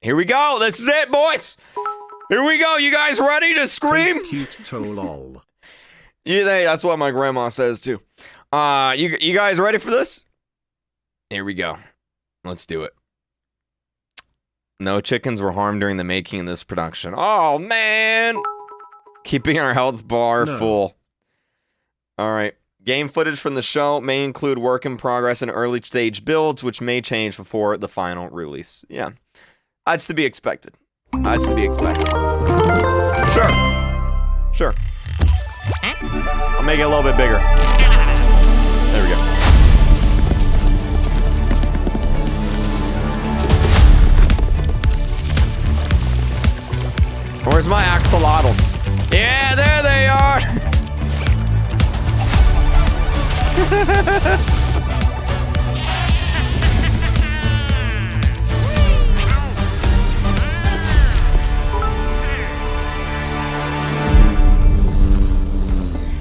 Here we go. This is it, boys. Here we go. You guys ready to scream? Cute lol. Yeah, that's what my grandma says too. You guys ready for this? Here we go. Let's do it. No chickens were harmed during the making of this production. Oh, man. Keeping our health bar full. All right. Game footage from the show may include work in progress and early stage builds, which may change before the final release. Yeah. That's to be expected. That's to be expected. Sure. Sure. I'll make it a little bit bigger. There we go. Where's my axolotls? Yeah, there they are!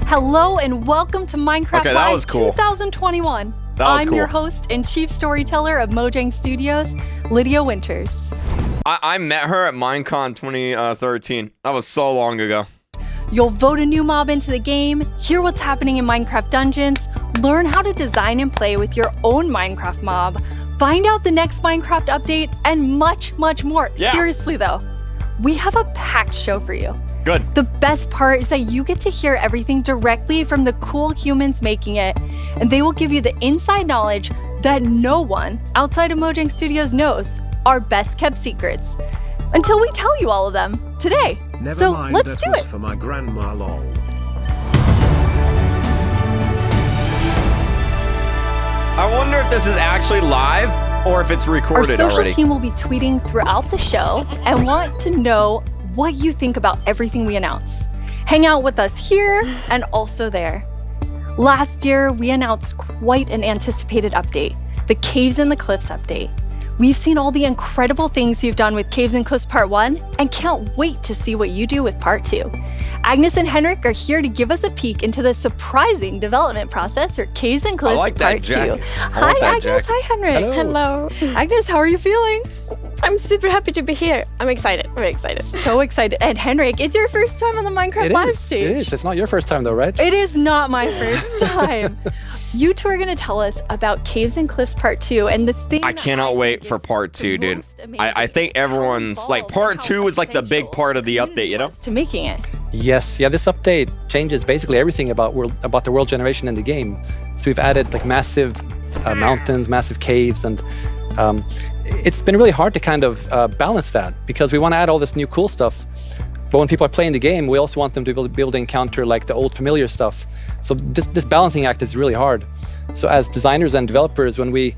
Hello and welcome to Minecraft that Live was cool. 2021. I'm your host and chief storyteller of Mojang Studios, Lydia Winters. I met her at Minecon 2013. That was so long ago. You'll vote a new mob into the game, hear what's happening in Minecraft Dungeons, learn how to design and play with your own Minecraft mob, find out the next Minecraft update, and much, much more. Yeah. Seriously though, we have a packed show for you. Good. The best part is that you get to hear everything directly from the cool humans making it, and they will give you the inside knowledge that no one outside of Mojang Studios knows, our best kept secrets, until we tell you all of them today. Never mind, let's do was it. For my grandma lol. I wonder if this is actually live or if it's Our recorded social already. team will be tweeting throughout the show and want to know what you think about everything we announce. Hang out with us here and also there. Last year, we announced quite an anticipated update, the Caves and the Cliffs update. We've seen all the incredible things you've done with Caves and Cliffs Part 1 and can't wait to see what you do with Part 2. Agnes and Henrik are here to give us a peek into the surprising development process for Caves and Cliffs like that Part 2. jacket. I Hi want that Agnes, jacket. hi Henrik. Hello. Agnes, how are you feeling? I'm super happy to be here. I'm excited. Very excited. So excited. And Henrik, it's your first time on the Minecraft Live stage. It is. It's not your first time though, right? It is not my first time. You two are going to tell us about Caves and Cliffs Part 2 and the thing I cannot wait for Part 2, dude. I think everyone's like, Part 2 is like the big part of the update, you know? To making it. Yes. Yeah. This update changes basically everything about the world generation in the game. So we've added like massive mountains, massive caves, and it's been really hard to kind of balance that because we want to add all this new cool stuff. But when people are playing the game, we also want them to be able to encounter like the old familiar stuff. So this balancing act is really hard. So as designers and developers, when we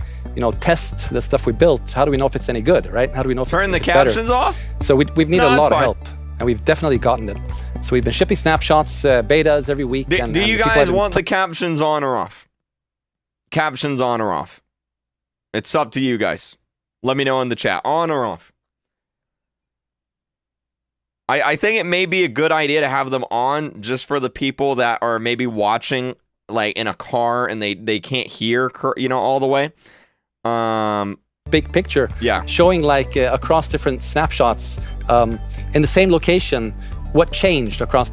test the stuff we built, how do we know if it's any good, right? How do we know if Turn the it's better? captions off? So we've needed No, a that's lot of fine. help, and we've definitely gotten it. So we've been shipping snapshots, betas every week. Do and you people guys have want the captions on or off? Captions on or off? It's up to you guys. Let me know in the chat. On or off? I think it may be a good idea to have them on just for the people that are maybe watching like in a car and they can't hear, all the way. big picture, Yeah. showing like across different snapshots in the same location, what changed across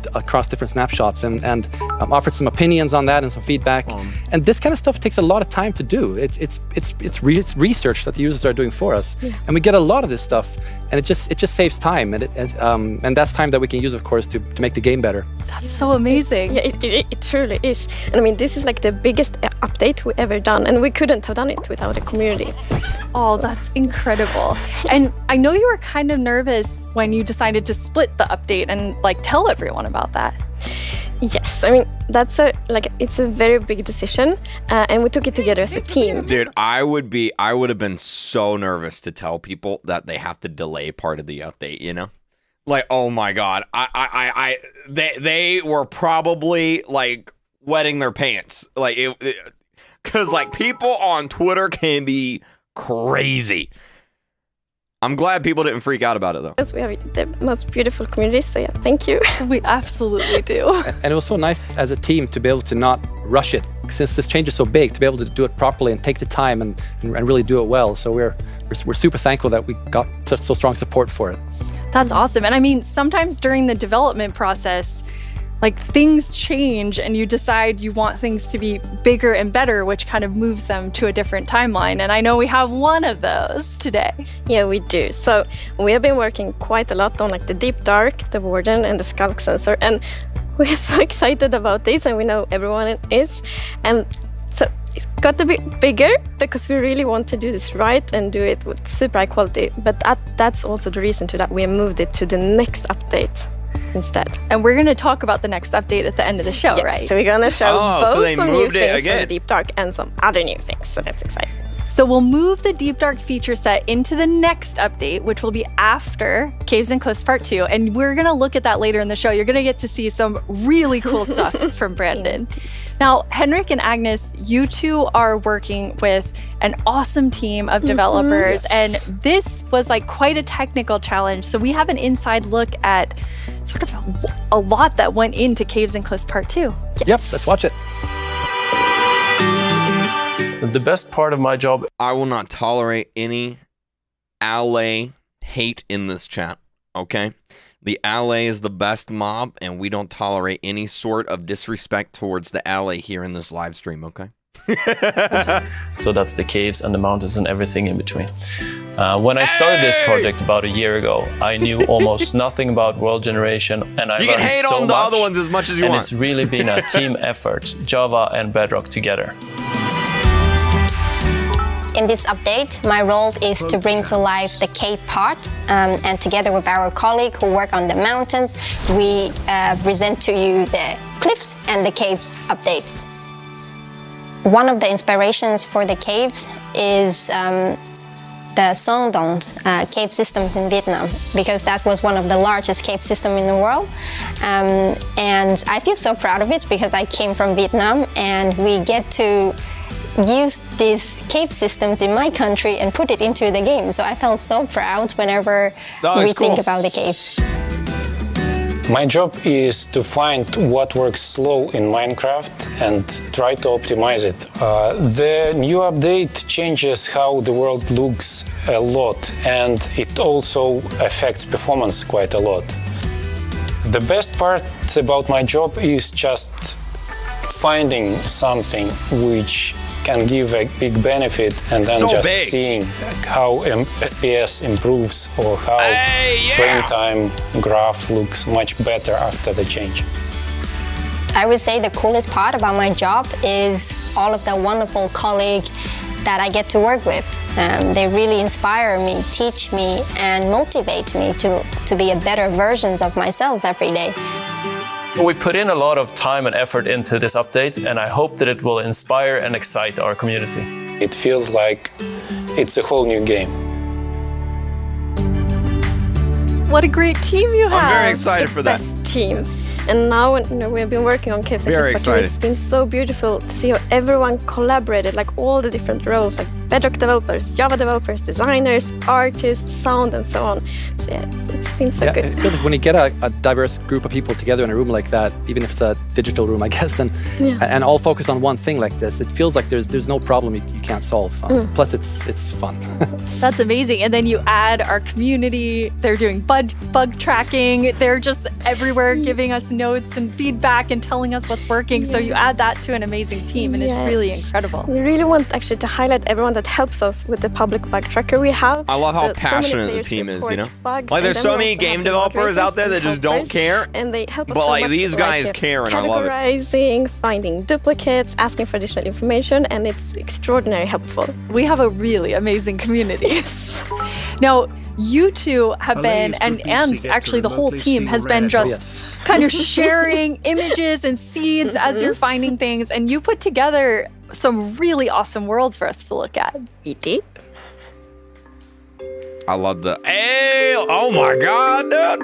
different snapshots, and offered some opinions on that and some feedback. And this kind of stuff takes a lot of time to do. It's research that the users are doing for us, and we get a lot of this stuff, and it just saves time, and that's time that we can use, of course, to make the game better. That's so amazing. Yeah, it truly is. And I mean, this is like the biggest update we ever done, and we couldn't have done it without the community. Oh, that's incredible. And I know you were kind of nervous when you decided to split the update and like tell everyone about that. Yes, I mean, it's a very big decision, and we took it together as a team. Dude, I would have been so nervous to tell people that they have to delay part of the update, you know? Like, oh my God, they were probably like wetting their pants. Like, because like people on Twitter can be crazy. I'm glad people didn't freak out about it though. Yes, we have the most beautiful community, so yeah, thank you. We absolutely do. And it was so nice as a team to be able to not rush it since this change is so big, to be able to do it properly and take the time and really do it well. So we're super thankful that we got such so strong support for it. That's awesome. And I mean, sometimes during the development process, like things change and you decide you want things to be bigger and better, which kind of moves them to a different timeline. And I know we have one of those today. Yeah, we do. So we have been working quite a lot on like the Deep Dark, the Warden, and the Skulk sensor. And we're so excited about this, and we know everyone is. And so it got a bit bigger because we really want to do this right and do it with super high quality. But that's also the reason to that we moved it to the next update instead. And we're going to talk about the next update at the end of the show, Yes, right? so we're going to show both some new moved it things again. from the Deep Dark and some other new things. So that's exciting. So we'll move the Deep Dark feature set into the next update, which will be after Caves and Cliffs Part 2. And we're going to look at that later in the show. You're going to get to see some really cool stuff from Brandon. Now, Henrik and Agnes, you two are working with an awesome team of developers. And this was like quite a technical challenge. So we have an inside look at sort of a lot that went into Caves and Cliffs Part 2. Yep, let's watch it. The best part of my job, I will not tolerate any ally hate in this chat, okay? The ally is the best mob, and we don't tolerate any sort of disrespect towards the ally here in this live stream, okay? so that's the caves and the mountains and everything in between. When I started this project about a year ago, I knew almost nothing about world generation, and I You learned can hate so on the much. other ones as much as you and want. it's really been a team effort, Java and Bedrock together. In this update, my role is to bring to life the cave part, and together with our colleague who work on the mountains, we present to you the cliffs and the caves update. One of the inspirations for the caves is the Son Dons cave systems in Vietnam, because that was one of the largest cave systems in the world. And I feel so proud of it because I came from Vietnam, and we get to use these cave systems in my country and put it into the game. So I felt so proud whenever we think about the caves. My job is to find what works slow in Minecraft and try to optimize it. The new update changes how the world looks a lot, and it also affects performance quite a lot. The best part about my job is just finding something which can give a big benefit, and then seeing how FPS improves or how frame time graph looks much better after the change. I would say the coolest part about my job is all of the wonderful colleagues that I get to work with. They really inspire me, teach me, and motivate me to be a better version of myself every day. We put in a lot of time and effort into this update, and I hope that it will inspire and excite our community. It feels like it's a whole new game. What a great team you have. I'm very excited for that. Best team. And now we have been working on Caves and Cliffs Part 2. It's been so beautiful to see how everyone collaborated, like all the different roles, like Bedrock developers, Java developers, designers, artists, sound, and so on. So yeah, it's been so good. It feels like when you get a diverse group of people together in a room like that, even if it's a digital room, I guess, then and all focused on one thing like this, it feels like there's no problem you can't solve. Plus, it's fun. That's amazing. And then you add our community. They're doing bug tracking. They're just everywhere giving us notes and feedback and telling us what's working. So you add that to an amazing team, and it's really incredible. We really want actually to highlight everyone that helps us with the public bug tracker we have. I love how so passionate many the team is, you know? bugs, Like, there's and so then we many also game have the developers out there that moderators just don't helpers, care. And they help us But, so like, much, these guys care, and I love it. Categorizing, finding duplicates, asking for additional information, and it's extraordinarily helpful. We have a really amazing community. Now, you two have been, and actually the whole team has been just kind of sharing images and seeds as you're finding things, and you put together some really awesome worlds for us to look at. We did. I love the... Hey! Oh my god, dude!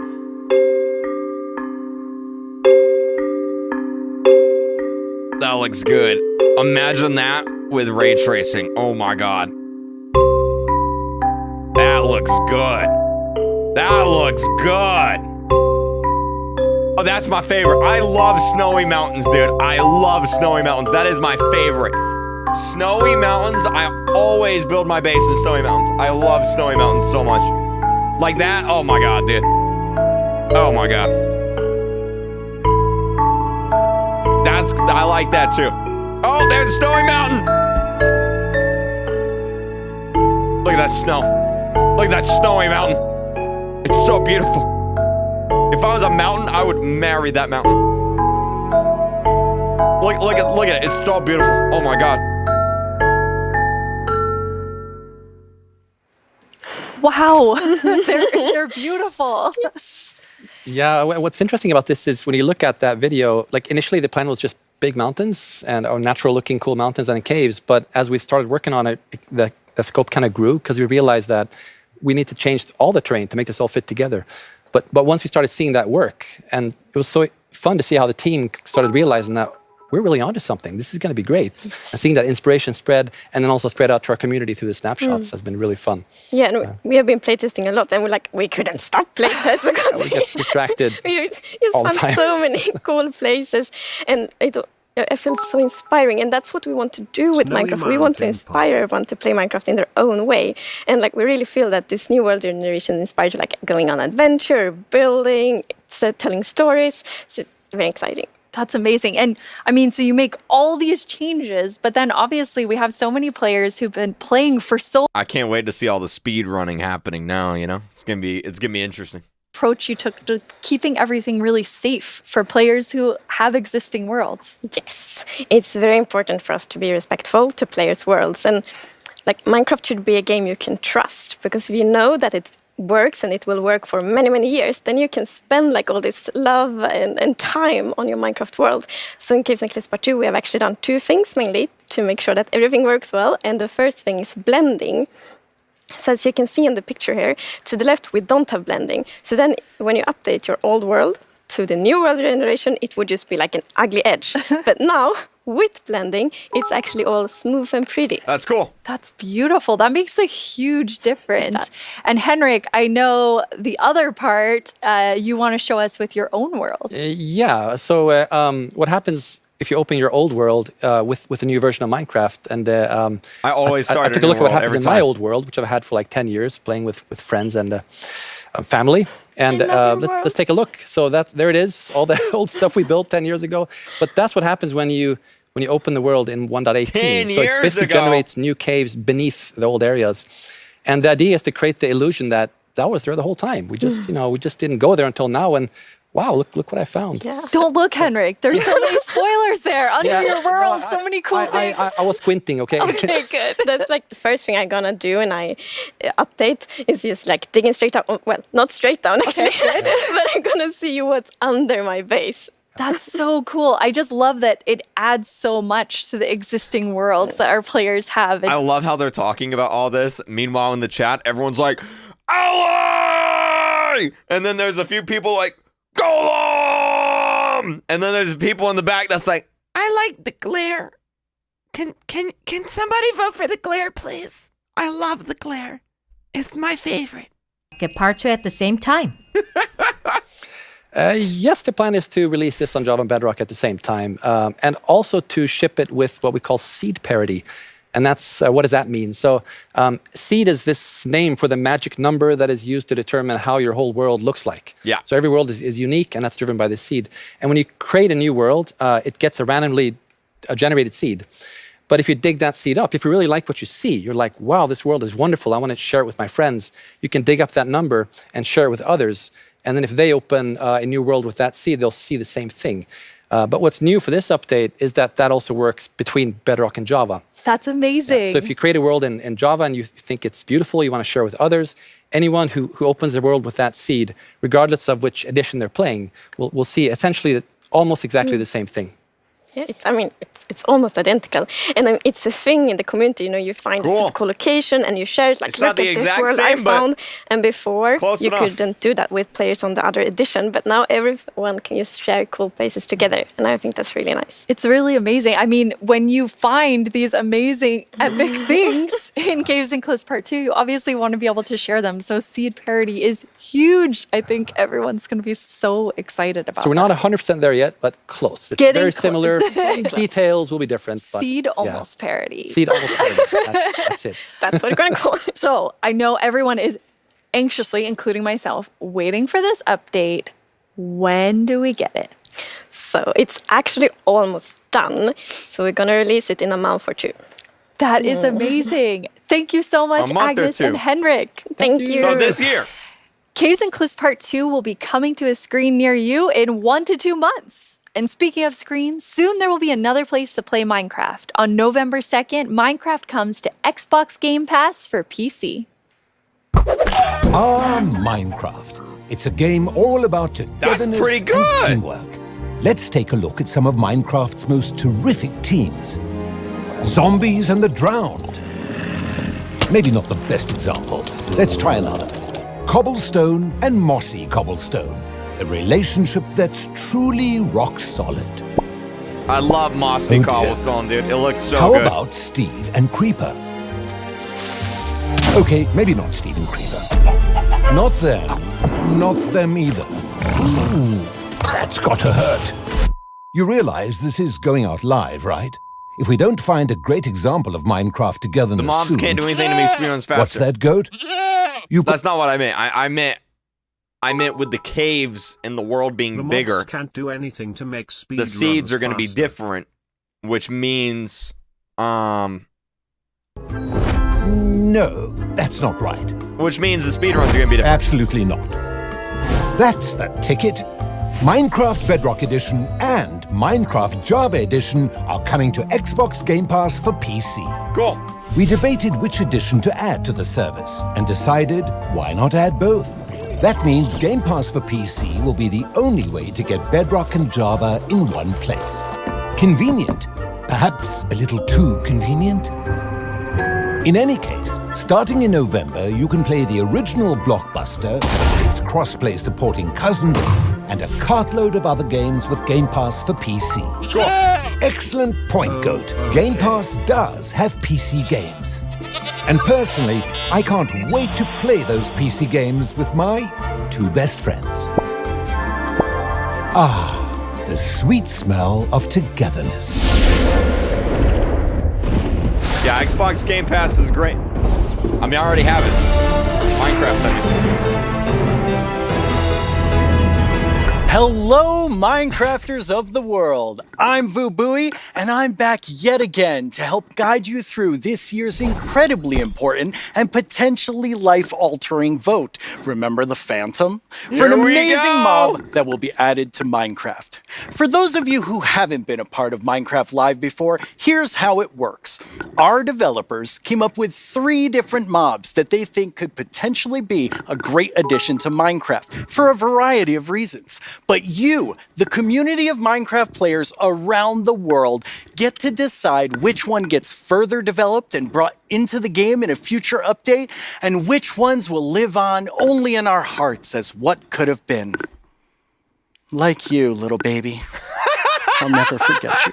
That looks good. Imagine that with ray tracing. Oh my god. That looks good. That looks good. Oh, that's my favorite. I love snowy mountains, dude. I love snowy mountains. That is my favorite. Snowy mountains, I always build my base in snowy mountains. I love snowy mountains so much. Like that, oh my god, dude. Oh my god. I like that too. Oh, there's a snowy mountain. Look at that snow. Look at that snowy mountain. It's so beautiful. If I was a mountain, I would marry that mountain. Look at it. It's so beautiful. Oh my god. Wow, they're beautiful. Yeah, what's interesting about this is when you look at that video, like initially the plan was just big mountains and natural looking cool mountains and caves. But as we started working on it, the scope kind of grew because we realized that we need to change all the terrain to make this all fit together. But once we started seeing that work, and it was so fun to see how the team started realizing that we're really onto something. This is going to be great. And seeing that inspiration spread and then also spread out to our community through the snapshots has been really fun. Yeah, and we have been playtesting a lot, and we couldn't stop playtesting because We get distracted we just all the found time. so many cool places, and I feel so inspiring, and that's what we want to do with Snowy Minecraft. We want to Mountain inspire everyone to play Minecraft in their own way, and like we really feel that this new world generation inspires you, like going on adventure, building, telling stories. So it's very exciting. That's amazing. And I mean, so you make all these changes, but then obviously we have so many players who've been playing for so I can't wait to see all the speed running happening now, you know? It's gonna be interesting. approach you took to keeping everything really safe for players who have existing worlds. Yes, it's very important for us to be respectful to players' worlds, and like Minecraft should be a game you can trust, because if you know that it works and it will work for many, many years, then you can spend like all this love and time on your Minecraft world. So in Caves and Cliffs Part 2, we have actually done two things mainly to make sure that everything works well. And the first thing is blending. So as you can see in the picture here, to the left, we don't have blending. So then when you update your old world to the new world generation, it would just be like an ugly edge. But now, with blending, it's actually all smooth and pretty. That's cool. That's beautiful. That makes a huge difference. And Henrik, I know the other part you want to show us with your own world. Yeah, so what happens if you open your old world with a new version of Minecraft? And I always start I took a look at what happens in my old world, which I've had for like 10 years, playing with friends and family. And let's take a look. So there it is, all the old stuff we built 10 years ago. But that's what happens when you open the world in 1.18. 10 So it years basically ago. generates new caves beneath the old areas. And the idea is to create the illusion that was there the whole time. We just, we just didn't go there until now. And wow, look what I found. Yeah. Don't look, Henrik. There's so many spoilers there under your world. So many cool things. I was squinting, okay? Okay, good. That's like the first thing I'm gonna do when I update is just like digging straight down. Well, not straight down actually, but I'm gonna see what's under my base. That's so cool. I just love that it adds so much to the existing worlds that our players have. I love how they're talking about all this. Meanwhile, in the chat, everyone's like, Ally! And then there's a few people like, Golem! And then there's people in the back that's like, I like the glare. Can somebody vote for the glare, please? I love the glare. It's my favorite. Get part 2 at the same time. Yes, the plan is to release this on Java and Bedrock at the same time, and also to ship it with what we call seed parity. And that's what does that mean? So seed is this name for the magic number that is used to determine how your whole world looks like. Yeah. So every world is unique, and that's driven by the seed. And when you create a new world, it gets a randomly generated seed. But if you dig that seed up, if you really like what you see, you're like, wow, this world is wonderful. I want to share it with my friends. You can dig up that number and share it with others. And then if they open a new world with that seed, they'll see the same thing. But what's new for this update is that also works between Bedrock and Java. That's amazing. Yeah. So if you create a world in Java and you think it's beautiful, you want to share with others, anyone who opens a world with that seed, regardless of which edition they're playing, will see essentially almost exactly the same thing. Yeah, it's almost identical, and it's a thing in the community. You find a super cool location and you share it. Like, It's look not the at this exact world same, I but found. And before close you enough. couldn't do that with players on the other edition, but now everyone can just share cool places together, and I think that's really nice. It's really amazing. I mean, when you find these amazing epic things in Caves and Cliffs Part 2, you obviously want to be able to share them. So seed parity is huge. I think everyone's going to be so excited about So we're that. not 100% there yet, but close. It's Getting very close. similar. Details will be different. But Seed almost parity. Seed almost parity. That's it. That's what we're going to call it. So I know everyone is anxiously, including myself, waiting for this update. When do we get it? So it's actually almost done. So we're going to release it in a month or two. That is amazing. Thank you so much, A month or Agnes two. and Henrik. Thank you. So this year. Caves and Cliffs Part 2 will be coming to a screen near you in 1 to 2 months. And speaking of screens, soon there will be another place to play Minecraft. On November 2nd, Minecraft comes to Xbox Game Pass for PC. Minecraft. It's a game all about togetherness pretty good. and teamwork. Let's take a look at some of Minecraft's most terrific teams. Zombies and the Drowned. Maybe not the best example. Let's try another. Cobblestone and Mossy Cobblestone. A relationship that's truly rock solid. I love Mossy Oh, dear. Cobblestone, dude. It looks so How good. about Steve and Creeper? Okay, maybe not Steve and Creeper. Not them. Not them either. Ooh, that's got to hurt. You realize this is going out live, right? If we don't find a great example of Minecraft togetherness The mobs soon, can't do anything to make speedruns faster. what's that, Goat? You That's not what I meant. I meant with the caves and the world being The bigger, mobs can't do anything to make speed the seeds runs are going to be faster. different, which means, No, that's not right. the speedruns are going to be different. Absolutely not. That's the ticket. Minecraft Bedrock Edition and Minecraft Java Edition are coming to Xbox Game Pass for PC. Cool. We debated which edition to add to the service and decided why not add both. That means Game Pass for PC will be the only way to get Bedrock and Java in one place. Convenient. Perhaps a little too convenient. In any case, starting in November, you can play the original Blockbuster, its cross-play supporting cousin, and a cartload of other games with Game Pass for PC. Excellent point, Goat. Game Pass does have PC games. And personally, I can't wait to play those PC games with my 2 best friends. Ah, the sweet smell of togetherness. Yeah, Xbox Game Pass is great. I mean, I already have it. Minecraft, technically. Hello, Minecrafters of the world. I'm Vubui, and I'm back yet again to help guide you through this year's incredibly important and potentially life-altering vote. Remember the Phantom? For an Here we amazing go. mob that will be added to Minecraft. For those of you who haven't been a part of Minecraft Live before, here's how it works. Our developers came up with 3 different mobs that they think could potentially be a great addition to Minecraft for a variety of reasons. But you, the community of Minecraft players around the world, get to decide which one gets further developed and brought into the game in a future update, and which ones will live on only in our hearts as what could have been. Like you, little baby. I'll never forget you.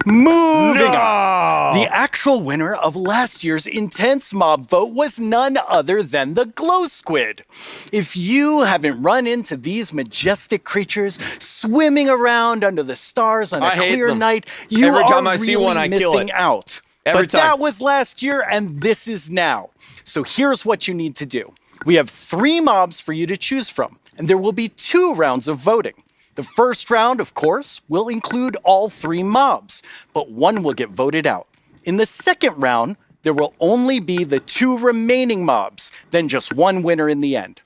Moving on. The actual winner of last year's intense mob vote was none other than the Glow Squid. If you haven't run into these majestic creatures swimming around under the stars on a I hate clear them. night, you Every time are I see really one, I kill missing it. out. Every But time. that was last year, and this is now. So here's what you need to do. We have 3 mobs for you to choose from, and there will be 2 rounds of voting. The first round, of course, will include all 3 mobs, but one will get voted out. In the second round, there will only be the 2 remaining mobs, then just one winner in the end.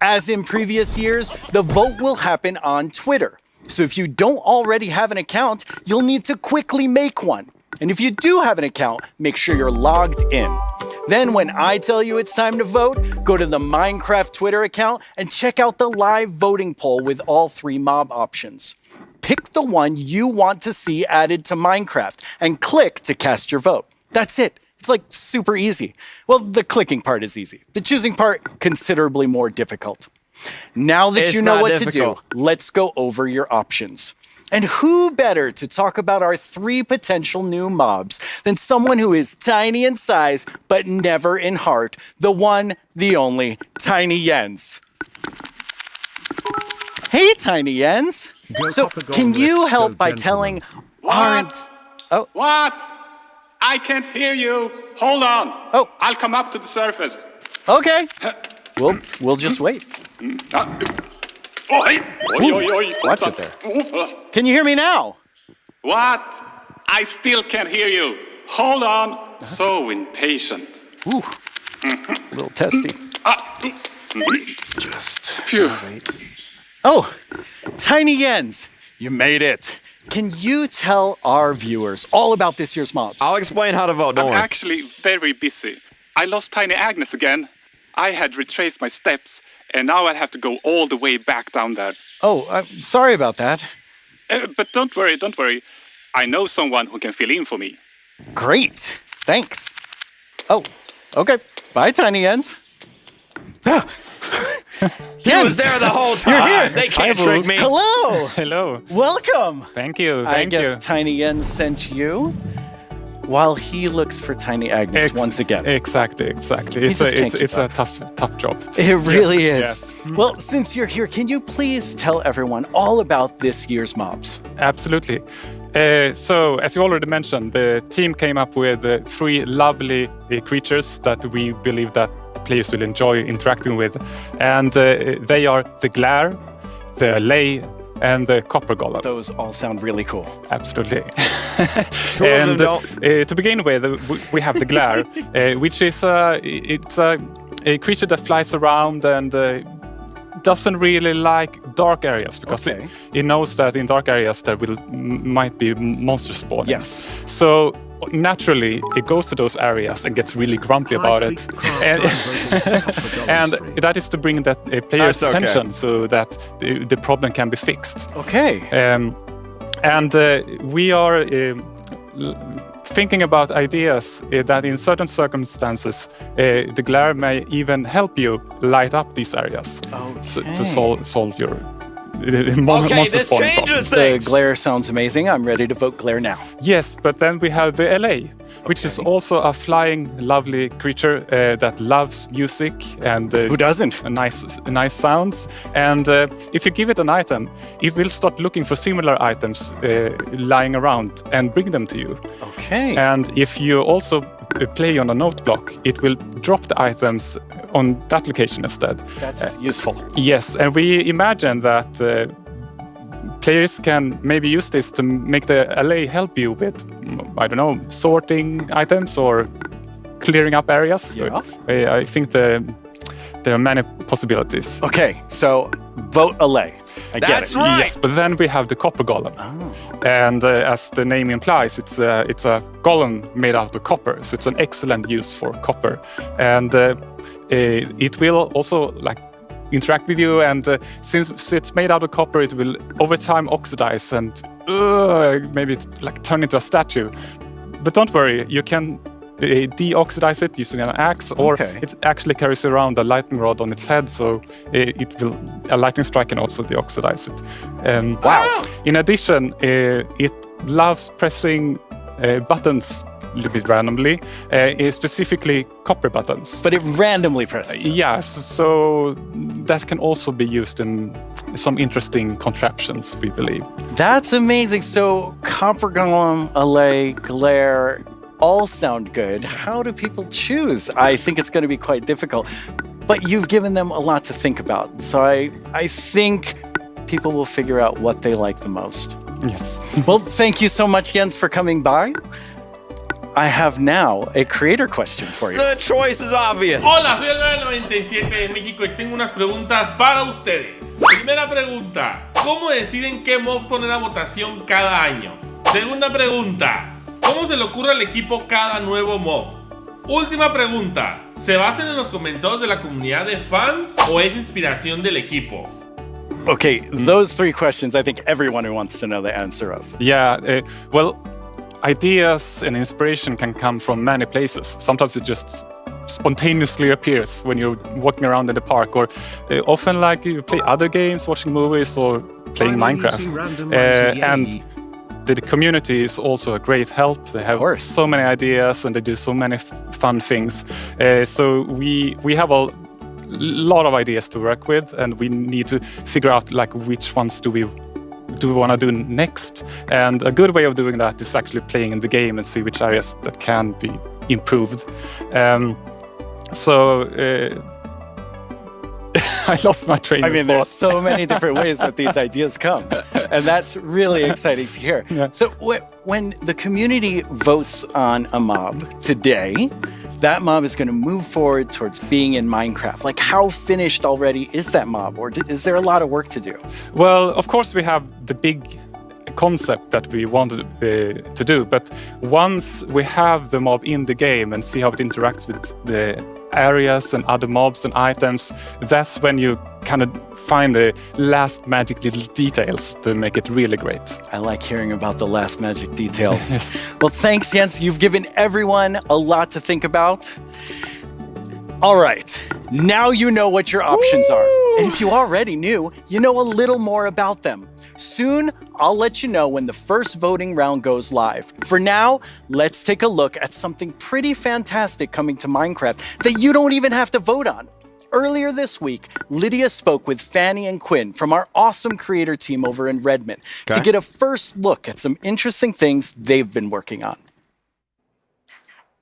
As in previous years, the vote will happen on Twitter. So if you don't already have an account, you'll need to quickly make one. And if you do have an account, make sure you're logged in. Then when I tell you it's time to vote, go to the Minecraft Twitter account and check out the live voting poll with all 3 mob options. pick the one you want to see added to Minecraft and click to cast your vote. That's it. It's like super easy. Well, the clicking part is easy. The choosing part, considerably more difficult. Now that you know what to do, let's go over your options. And who better to talk about our 3 potential new mobs than someone who is tiny in size, but never in heart, the one, the only, Tiny Jens. Hey, Tiny Jens. So, can you help by telling What? What? I can't hear you. Hold on. Oh. I'll come up to the surface. Okay. We'll just wait. Oh, hey. Oi, oi, oi. Watch it there. Can you hear me now? What? I still can't hear you. Hold on. So impatient. Ooh. A little testy. Just phew. Oh, Tiny Jens, you made it. Can you tell our viewers all about this year's mobs? I'll explain how to vote, don't I'm worry. actually very busy. I lost Tiny Agnes again. I had retraced my steps, and now I have to go all the way back down there. Oh, I'm sorry about that. But don't worry, don't worry. I know someone who can fill in for me. Great. Thanks. Oh, okay. Bye, Tiny Jens. He was there the whole time. You're here. They can't trick me. Hello. Hello. Welcome. Thank you. I guess Tiny Jens sent you while he looks for Tiny Agnes once again. Exactly. It's a tough job. It really is. Yes. Well, since you're here, can you please tell everyone all about this year's mobs? Absolutely. So, as you already mentioned, the team came up with 3 lovely creatures that we believe that players will enjoy interacting with, and they are the Glare, the Lay, and the Copper Golem. Those all sound really cool. Absolutely. And to begin with, we have the Glare, which is it's a creature that flies around and doesn't really like dark areas because it knows that in dark areas there might be monsters spawning. Yes. So naturally, it goes to those areas and gets really grumpy about it. And that is to bring that player's attention so that the problem can be fixed. Okay. And we are thinking about ideas that in certain circumstances, the Glare may even help you light up these areas to solve your monster this spawning changes problems. The Glare sounds amazing. I'm ready to vote Glare now. Yes, but then we have the LA, which is also a flying, lovely creature that loves music and who doesn't? Nice sounds. And if you give it an item, it will start looking for similar items lying around and bring them to you. Okay. And if you also play on a note block, it will drop the items on that location instead. That's useful. Yes, and we imagine that players can maybe use this to make the LA help you with, I don't know, sorting items or clearing up areas. Yeah. I think there are many possibilities. Okay, so vote LA. I get That's it. right. Yes, but then we have the Copper Golem. And as the name implies, it's a golem made out of copper. So it's an excellent use for copper. And it will also interact with you. And since it's made out of copper, it will over time oxidize and maybe turn into a statue. But don't worry, you can deoxidize it using an axe, or it actually carries around a lightning rod on its head, so a lightning strike can also deoxidize it. Wow! In addition, it loves pressing buttons a little bit randomly, specifically copper buttons. But it randomly presses. Yes, so that can also be used in some interesting contraptions, we believe. That's amazing. So Copper Golem, LA, Glare, all sound good. How do people choose? I think it's going to be quite difficult. But you've given them a lot to think about. So I think people will figure out what they like the most. Yes. Well, thank you so much, Jens, for coming by. I have now a creator question for you. The choice is obvious. Hola, soy el 97 de México y tengo unas preguntas para ustedes. Primera pregunta, ¿cómo deciden qué mob poner a votación cada año? Segunda pregunta, ¿cómo se le ocurre al equipo cada nuevo mob? Última pregunta, ¿se basan en los comentarios de la comunidad de fans o es inspiración del equipo? Okay, those 3 questions, I think everyone who wants to know the answer of. Yeah, well, ideas and inspiration can come from many places. Sometimes it just spontaneously appears when you're walking around in the park, or often like you play other games, watching movies, or playing Minecraft. And the community is also a great help. They have so many ideas and they do so many fun things. So we have a lot of ideas to work with, and we need to figure out like which ones do we want to do next. And a good way of doing that is actually playing in the game and see which areas that can be improved. I lost my train of thought. There's so many different ways that these ideas come, and that's really exciting to hear. Yeah. So when the community votes on a mob today, that mob is going to move forward towards being in Minecraft. Like, how finished already is that mob, or is there a lot of work to do? Well, of course we have the big concept that we wanted to do, but once we have the mob in the game and see how it interacts with the areas and other mobs and items, that's when you kind of find the last magic little details to make it really great. I like hearing about the last magic details. Yes. Well, thanks, Jens. You've given everyone a lot to think about. All right, now you know what your options are. And if you already knew, you know a little more about them. Soon, I'll let you know when the first voting round goes live. For now, let's take a look at something pretty fantastic coming to Minecraft that you don't even have to vote on. Earlier this week, Lydia spoke with Fanny and Quinn from our awesome creator team over in Redmond to get a first look at some interesting things they've been working on.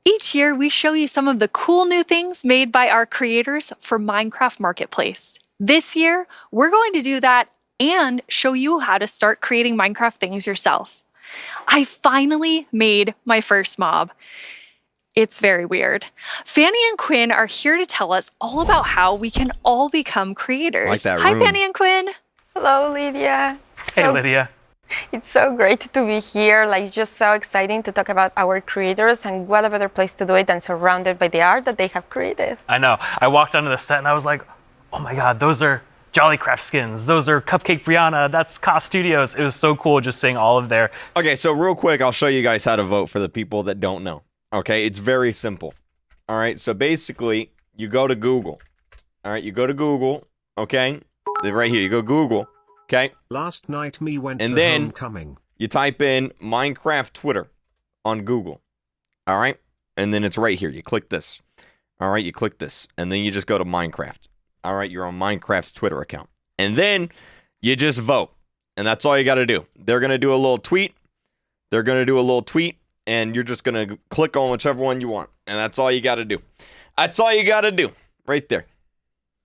Each year, we show you some of the cool new things made by our creators for Minecraft Marketplace. This year, we're going to do that and show you how to start creating Minecraft things yourself. I finally made my first mob. It's very weird. Fanny and Quinn are here to tell us all about how we can all become creators. Like that Hi, room. Fanny and Quinn. Hello, Lydia. Hey, Lydia. It's so great to be here. Like, just so exciting to talk about our creators, and what a better place to do it than surrounded by the art that they have created. I know. I walked onto the set and I was like, oh my God, those are Jollycraft skins. Those are Cupcake Brianna. That's Cost Studios. It was so cool just seeing all of their... Okay, so real quick, I'll show you guys how to vote for the people that don't know. Okay, it's very simple. All right, so basically, you go to Google. All right, you go to Google, okay? Right here, you go Google, okay? Last night me went and to then homecoming. You type in Minecraft Twitter on Google. All right? And then it's right here. You click this. All right, you click this. And then you just go to Minecraft. All right, you're on Minecraft's Twitter account. And then you just vote. And that's all you got to do. They're going to do a little tweet. They're going to do a little tweet. And you're just going to click on whichever one you want. And that's all you got to do. That's all you got to do. Right there.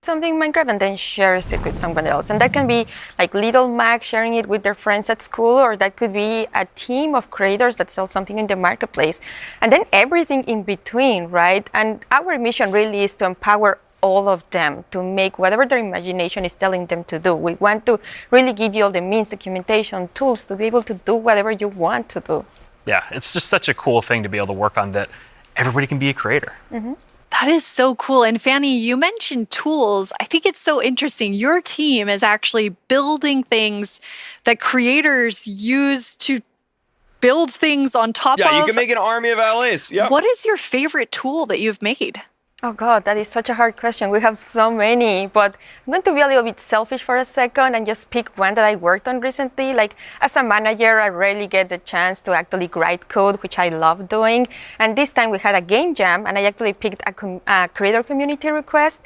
Something in Minecraft and then shares it with someone else. And that can be like little Mac sharing it with their friends at school, or that could be a team of creators that sell something in the marketplace. And then everything in between, right? And our mission really is to empower all of them to make whatever their imagination is telling them to do. We want to really give you all the means, documentation, tools to be able to do whatever you want to do. Yeah, it's just such a cool thing to be able to work on, that everybody can be a creator. Mm-hmm. That is so cool. And Fanny, you mentioned tools. I think it's so interesting. Your team is actually building things that creators use to build things on top of. Yeah, you can make an army of allies. Yep. What is your favorite tool that you've made? Oh God, that is such a hard question. We have so many, but I'm going to be a little bit selfish for a second and just pick one that I worked on recently. Like, as a manager, I rarely get the chance to actually write code, which I love doing. And this time we had a game jam, and I actually picked a creator community request,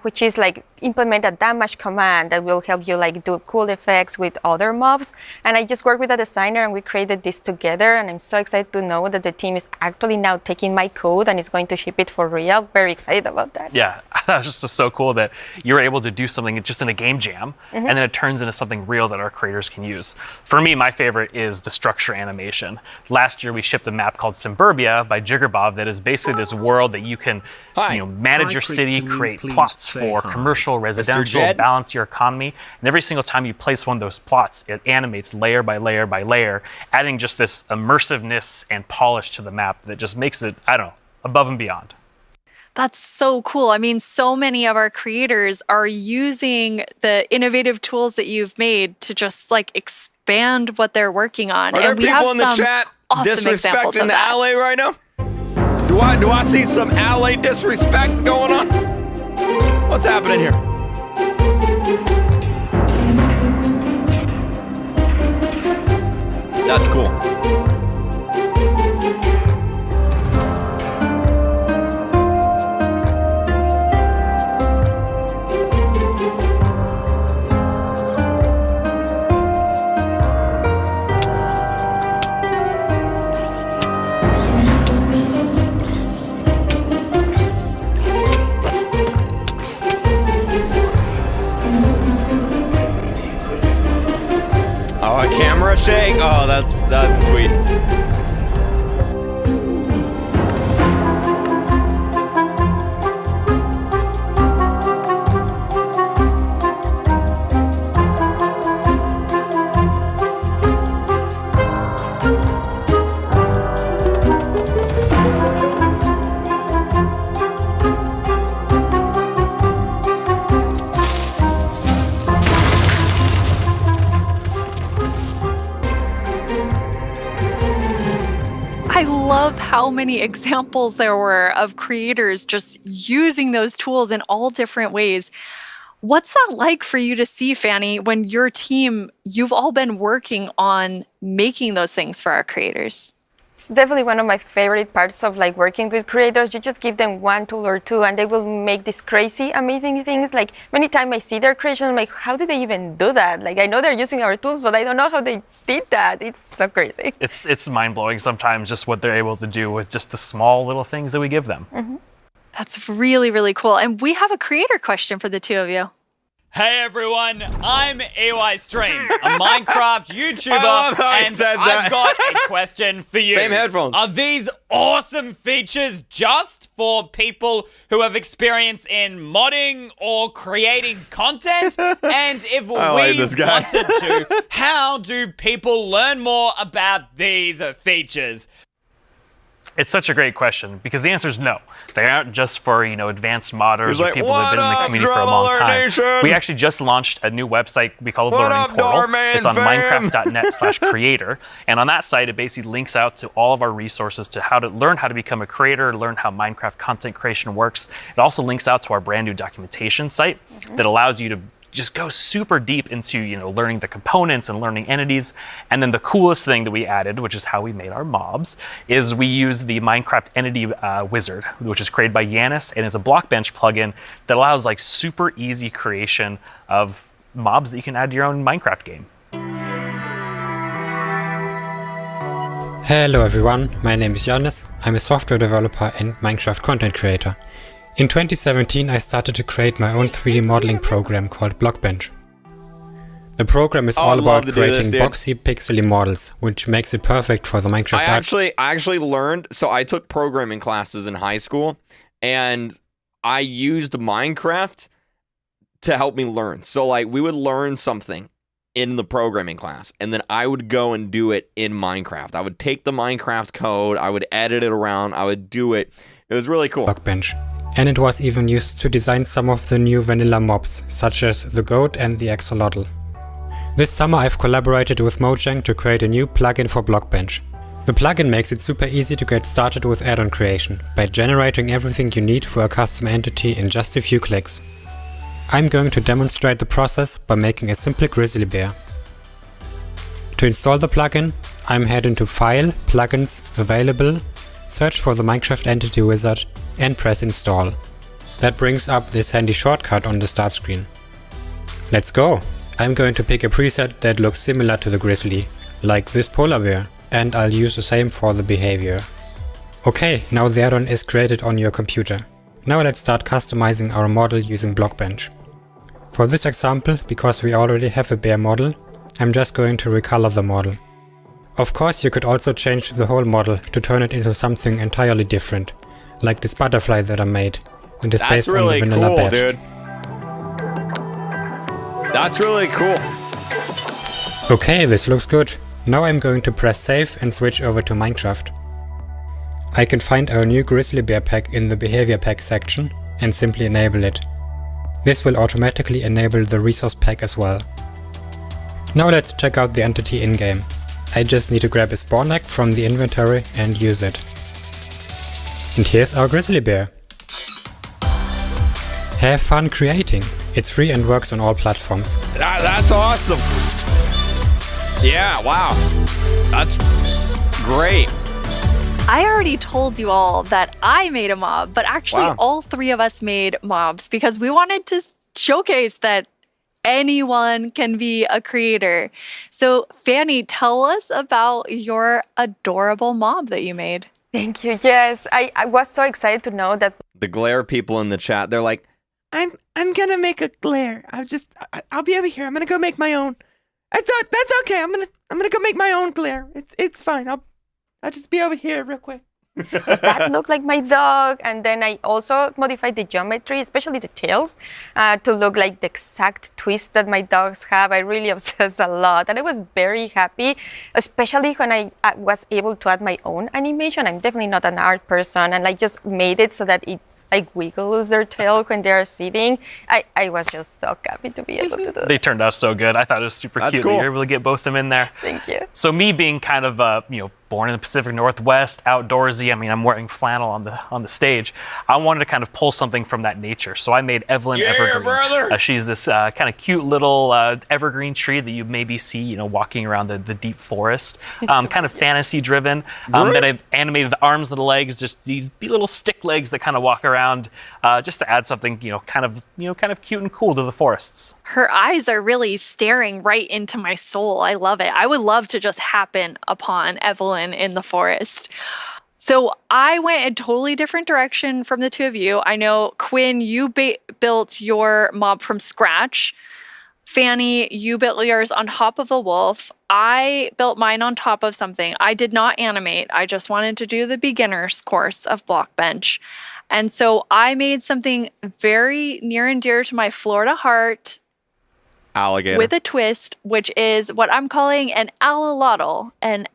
which is like implement a damage command that will help you like do cool effects with other mobs. And I just worked with a designer and we created this together. And I'm so excited to know that the team is actually now taking my code and is going to ship it for real. Very excited about that. Yeah, that was just so cool that you're able to do something just in a game jam, and then it turns into something real that our creators can use. For me, my favorite is the structure animation. Last year, we shipped a map called Suburbia by Jiggerbob that is basically this world that you can manage your city, create plots for commercial, residential, balance your economy. And every single time you place one of those plots, it animates layer by layer by layer, adding just this immersiveness and polish to the map that just makes it, I don't know, above and beyond. That's so cool. I mean, so many of our creators are using the innovative tools that you've made to just like expand what they're working on. Are there and we people have in the some chat awesome examples disrespecting of the that. alley right now? Do I see some alley disrespect going on? What's happening here? That's cool. Oh, a camera shake? Oh, that's sweet. I love how many examples there were of creators just using those tools in all different ways. What's that like for you to see, Fanny, when your team, you've all been working on making those things for our creators? It's definitely one of my favorite parts of like working with creators. You just give them one tool or two and they will make these crazy, amazing things. Like many times I see their creations, I'm like, how did they even do that? Like I know they're using our tools, but I don't know how they did that. It's so crazy. It's mind-blowing sometimes just what they're able to do with just the small little things that we give them. Mm-hmm. That's really, really cool. And we have a creator question for the two of you. Hey everyone, I'm EY Stream, a Minecraft YouTuber, I love how he and said I've that. got a question for you. Same headphones. Are these awesome features just for people who have experience in modding or creating content? And if I like we this guy. wanted to, how do people learn more about these features? It's such a great question because the answer is no. They aren't just for, advanced modders He's or like, people that have been in the "What up, community for a Drum long Alert time." Nation? We actually just launched a new website we call What Learning up, Portal. Doorman It's on fam? minecraft.net/creator. And on that site, it basically links out to all of our resources to how to learn how to become a creator, learn how Minecraft content creation works. It also links out to our brand new documentation site that allows you to just go super deep into learning the components and learning entities. And then the coolest thing that we added, which is how we made our mobs, is we use the Minecraft entity wizard, which is created by Yanis, and it's a Blockbench plugin that allows like super easy creation of mobs that you can add to your own Minecraft game. Hello everyone, my name is Yannis. I'm a software developer and Minecraft content creator. In 2017 I started to create my own 3D modeling program called Blockbench. The program is all about creating boxy, pixely models, which makes it perfect for the Minecraft I actually learned, so I took programming classes in high school, and I used Minecraft to help me learn. So like we would learn something in the programming class, and then I would go and do it in Minecraft. I would take the Minecraft code, I would edit it around, I would do it. It was really cool. Blockbench. And it was even used to design some of the new vanilla mobs, such as the goat and the axolotl. This summer I've collaborated with Mojang to create a new plugin for Blockbench. The plugin makes it super easy to get started with add-on creation, by generating everything you need for a custom entity in just a few clicks. I'm going to demonstrate the process by making a simple grizzly bear. To install the plugin, I'm heading to File, Plugins, Available, search for the Minecraft Entity Wizard, and press Install. That brings up this handy shortcut on the start screen. Let's go! I'm going to pick a preset that looks similar to the grizzly, like this polar bear, and I'll use the same for the behavior. Okay, now the add-on is created on your computer. Now let's start customizing our model using Blockbench. For this example, because we already have a bear model, I'm just going to recolor the model. Of course, you could also change the whole model to turn it into something entirely different, like this butterfly that I made, and is based on the vanilla badge. Dude. That's really cool. Okay, this looks good. Now I'm going to press save and switch over to Minecraft. I can find our new Grizzly Bear pack in the Behavior pack section and simply enable it. This will automatically enable the resource pack as well. Now let's check out the entity in-game. I just need to grab a spawn egg from the inventory and use it. And here's our Grizzly Bear. Have fun creating. It's free and works on all platforms. That's awesome. Yeah, wow. That's great. I already told you all that I made a mob, but actually Wow. all three of us made mobs because we wanted to showcase that anyone can be a creator. So Fanny, tell us about your adorable mob that you made. Thank you. Yes, I was so excited to know that. The glare people in the chat, they're like, I'm gonna make a glare. I'll be over here. I'm gonna go make my own. That's okay. I'm gonna go make my own glare. It's fine. I'll just be over here real quick. Does that look like my dog? And then I also modified the geometry, especially the tails, to look like the exact twist that my dogs have. I really obsessed a lot, and I was very happy, especially when I was able to add my own animation. I'm definitely not an art person, and I just made it so that it like wiggles their tail when they're sitting. I was just so happy to be able to do that. They turned out so good. I thought it was super That's cute cool. that you were able to get both of them in there. Thank you. So me being kind of born in the Pacific Northwest, outdoorsy. I mean, I'm wearing flannel on the stage. I wanted to kind of pull something from that nature. So I made Evelyn Evergreen. Brother! She's this kind of cute little evergreen tree that you maybe see, walking around the deep forest. Kind of fantasy driven. Then I animated the arms and the legs, just these little stick legs that kind of walk around, just to add something, kind of cute and cool to the forests. Her eyes are really staring right into my soul. I love it. I would love to just happen upon Evelyn in the forest. So I went a totally different direction from the two of you. I know, Quinn, you built your mob from scratch. Fanny, you built yours on top of a wolf. I built mine on top of something. I did not animate. I just wanted to do the beginner's course of Blockbench. And so I made something very near and dear to my Florida heart, Alligator. with a twist, which is what I'm calling an axolotl, and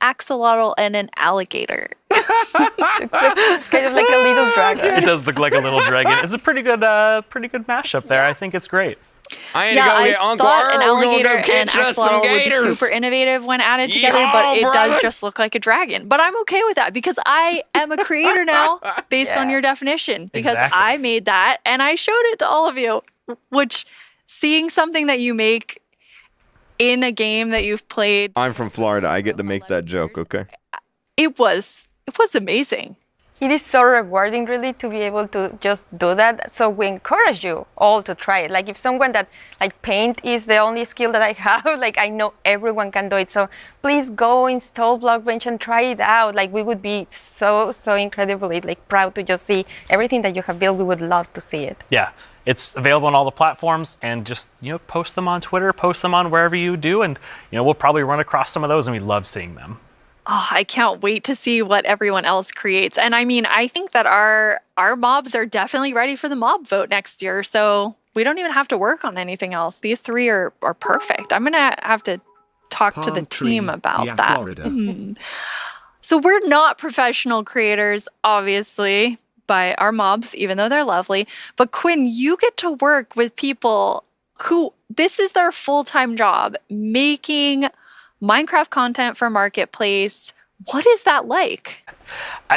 an alligator. It's kind of like a little dragon. It does look like a little dragon. It's a pretty good mashup there. I think it's great. I need to go get Uncle thought an Earl. We're gonna alligator go and catch us some axolotl would be gators. super innovative when added together, Yeehaw, but it brother. does just look like a dragon. But I'm okay with that because I am a creator now based on your definition, because Exactly. I made that and I showed it to all of you, which seeing something that you make in a game that you've played, I'm from Florida. I get to make that joke, okay? it was amazing. It is so rewarding, really, to be able to just do that. So we encourage you all to try it. Like if someone that like paint is the only skill that I have, like I know everyone can do it. So please go install Blockbench and try it out. Like we would be so incredibly like proud to just see everything that you have built. We would love to see it. Yeah, it's available on all the platforms, and just post them on Twitter, post them on wherever you do, and we'll probably run across some of those, and we love seeing them. Oh, I can't wait to see what everyone else creates. And I mean, I think that our mobs are definitely ready for the mob vote next year. So we don't even have to work on anything else. These three are perfect. I'm going to have to talk to the team about that. So we're not professional creators, obviously, by our mobs, even though they're lovely. But Quinn, you get to work with people who this is their full-time job, making Minecraft content for Marketplace. What is that like?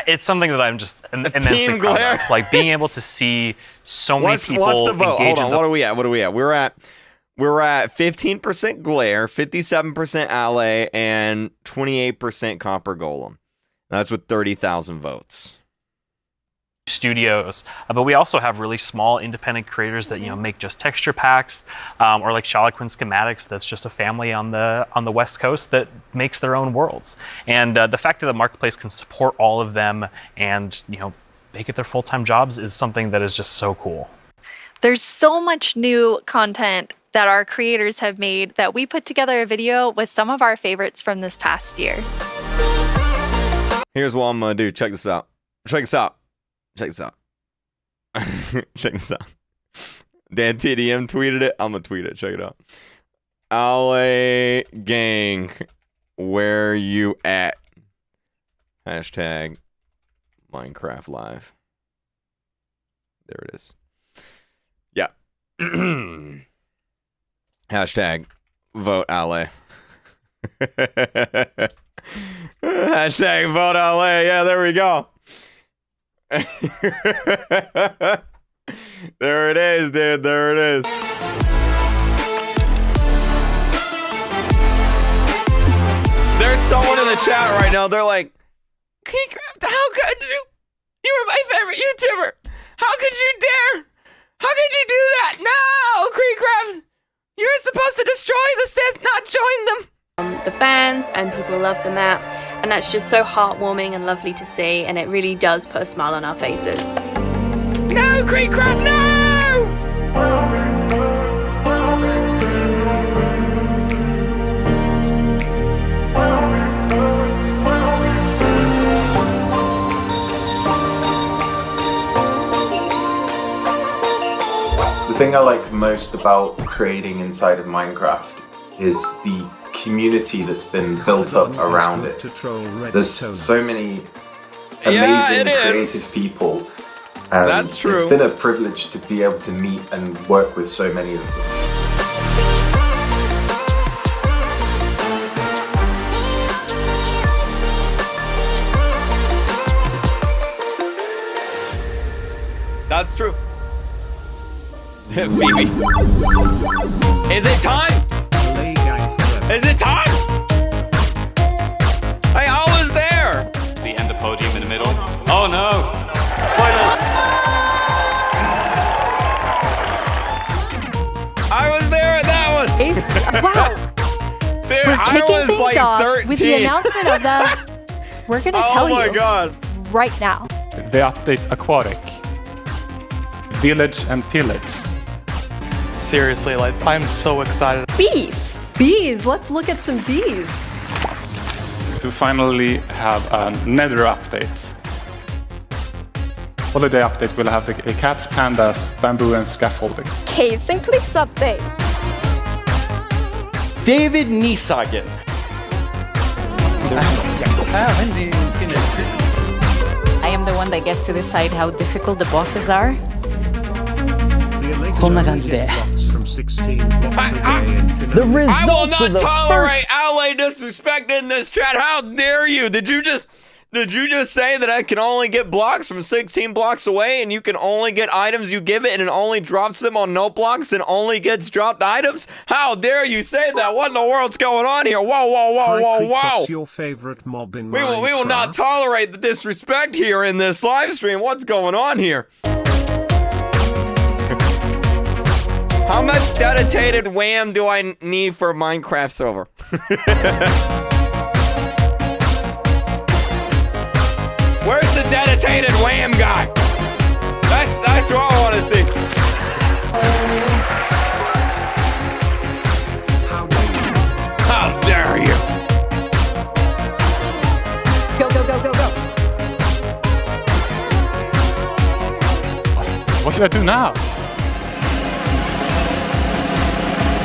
It's something that I'm just immensely Team proud Glare. of. Like being able to see so many people What's the vote? engage Hold on. in the What are we at? We're at 15% Glare, 57% Alley, and 28% Copper Golem. That's with 30,000 votes. studios, but we also have really small independent creators that make just texture packs, or like Charloquin Schematics. That's just a family on the West Coast that makes their own worlds. And the fact that the marketplace can support all of them and make it their full-time jobs is something that is just so cool. There's so much new content that our creators have made that we put together a video with some of our favorites from this past year. Here's what I'm gonna do. Check this out. Check this out. Check this out. Check this out. Dan TDM tweeted it. I'm gonna tweet it. Check it out. LA gang, where you at? Hashtag Minecraft Live. There it is. Yeah. Hashtag vote Ale. Hashtag vote Ale. Yeah, there we go. There it is, dude. There it is. There's someone in the chat right now. They're like, Creecraft, how could you? You were my favorite YouTuber. How could you dare? How could you do that? No, Creecraft. You're supposed to destroy the Sith, not join them. The fans and people love the map, and that's just so heartwarming and lovely to see, and it really does put a smile on our faces. No, Creecraft, no! The thing I like most about creating inside of Minecraft is the community that's been built up around it. There's so many amazing creative people. That's true. It's been a privilege to be able to meet and work with so many of them. That's true. Phoebe. Is it time? Is it time? Hey, I was there. The end of podium in the middle. Oh no! Spoilers! I was there at that one. Wow. Dude, We're I kicking was things like off 13. with the announcement of the. We're gonna tell you. Oh my god. Right now. The update Aquatic. Village and Pillage. Seriously, like, I'm so excited. Bees. Bees. Let's look at some bees. To finally have a Nether update. Holiday update will have the cats, pandas, bamboo and scaffolding. Caves and cliffs update. David Niesagen. I am the one that gets to decide how difficult the bosses are. The I will not tolerate LA disrespect in this chat. How dare you? Did you just say that I can only get blocks from 16 blocks away and you can only get items you give it and it only drops them on no blocks and only gets dropped items? How dare you say that? What in the world's going on here? Whoa, whoa, whoa, whoa, whoa. What's your favorite mob in We will not tolerate the disrespect here in this live stream. What's going on here? How much dedicated wham do I need for a Minecraft server? Where's the dedicated wham guy? That's what I want to see. How dare you? Go, go, go, go, go. What should I do now?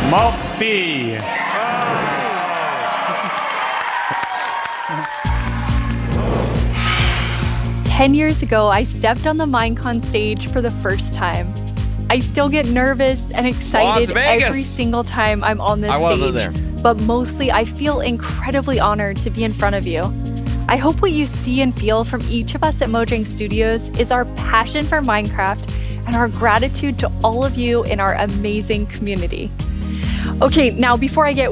Moppy! 10 years ago, I stepped on the Minecon stage for the first time. I still get nervous and excited every single time I'm on this stage. I wasn't there. But mostly, I feel incredibly honored to be in front of you. I hope what you see and feel from each of us at Mojang Studios is our passion for Minecraft and our gratitude to all of you in our amazing community. Okay, now before I get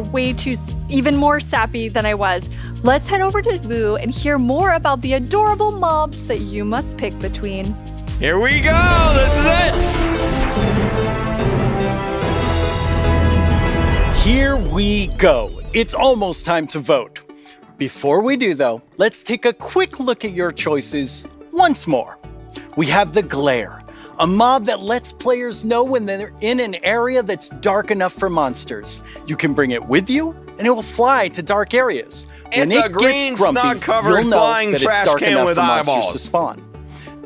even more sappy than I was, let's head over to Vu and hear more about the adorable mobs that you must pick between. Here we go! This is it! Here we go. It's almost time to vote. Before we do, though, let's take a quick look at your choices once more. We have the Glare, a mob that lets players know when they're in an area that's dark enough for monsters. You can bring it with you, and it will fly to dark areas. When It's a it green, gets grumpy, snot-covered you'll know flying that it's trash dark can enough with for monsters eyeballs. to spawn.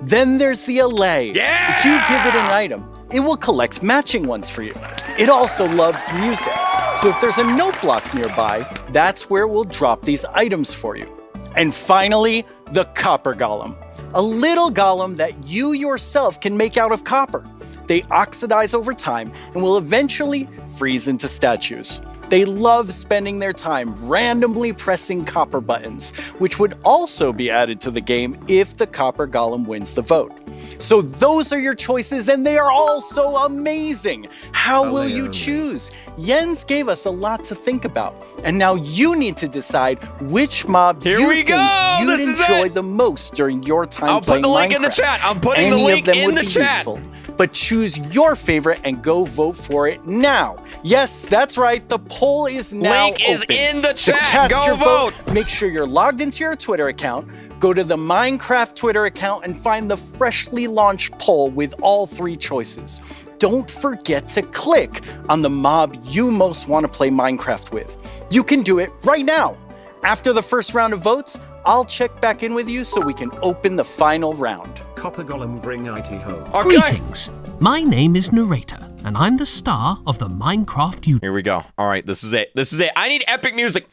Then there's the Allay. Yeah! If you give it an item, it will collect matching ones for you. It also loves music, so if there's a note block nearby, that's where we'll drop these items for you. And finally, the Copper Golem, a little golem that you yourself can make out of copper. They oxidize over time and will eventually freeze into statues. They love spending their time randomly pressing copper buttons, which would also be added to the game if the copper golem wins the vote. So those are your choices, and they are all so amazing. How will you choose? Jens gave us a lot to think about, and now you need to decide which mob you think you'd enjoy the most during your time playing Minecraft. I'll put the link in the chat. I'm putting the link in the chat. Useful. But choose your favorite and go vote for it now. Yes, that's right. The poll is now Link is open. in the To chat. cast Go your vote. Make sure you're logged into your Twitter account. Go to the Minecraft Twitter account and find the freshly launched poll with all 3 choices. Don't forget to click on the mob you most want to play Minecraft with. You can do it right now. After the first round of votes, I'll check back in with you so we can open the final round. Copper Golem bring IT home. Greetings. My name is Narrator, and I'm the star of the Minecraft YouTube. Here we go. All right, this is it. This is it. I need epic music.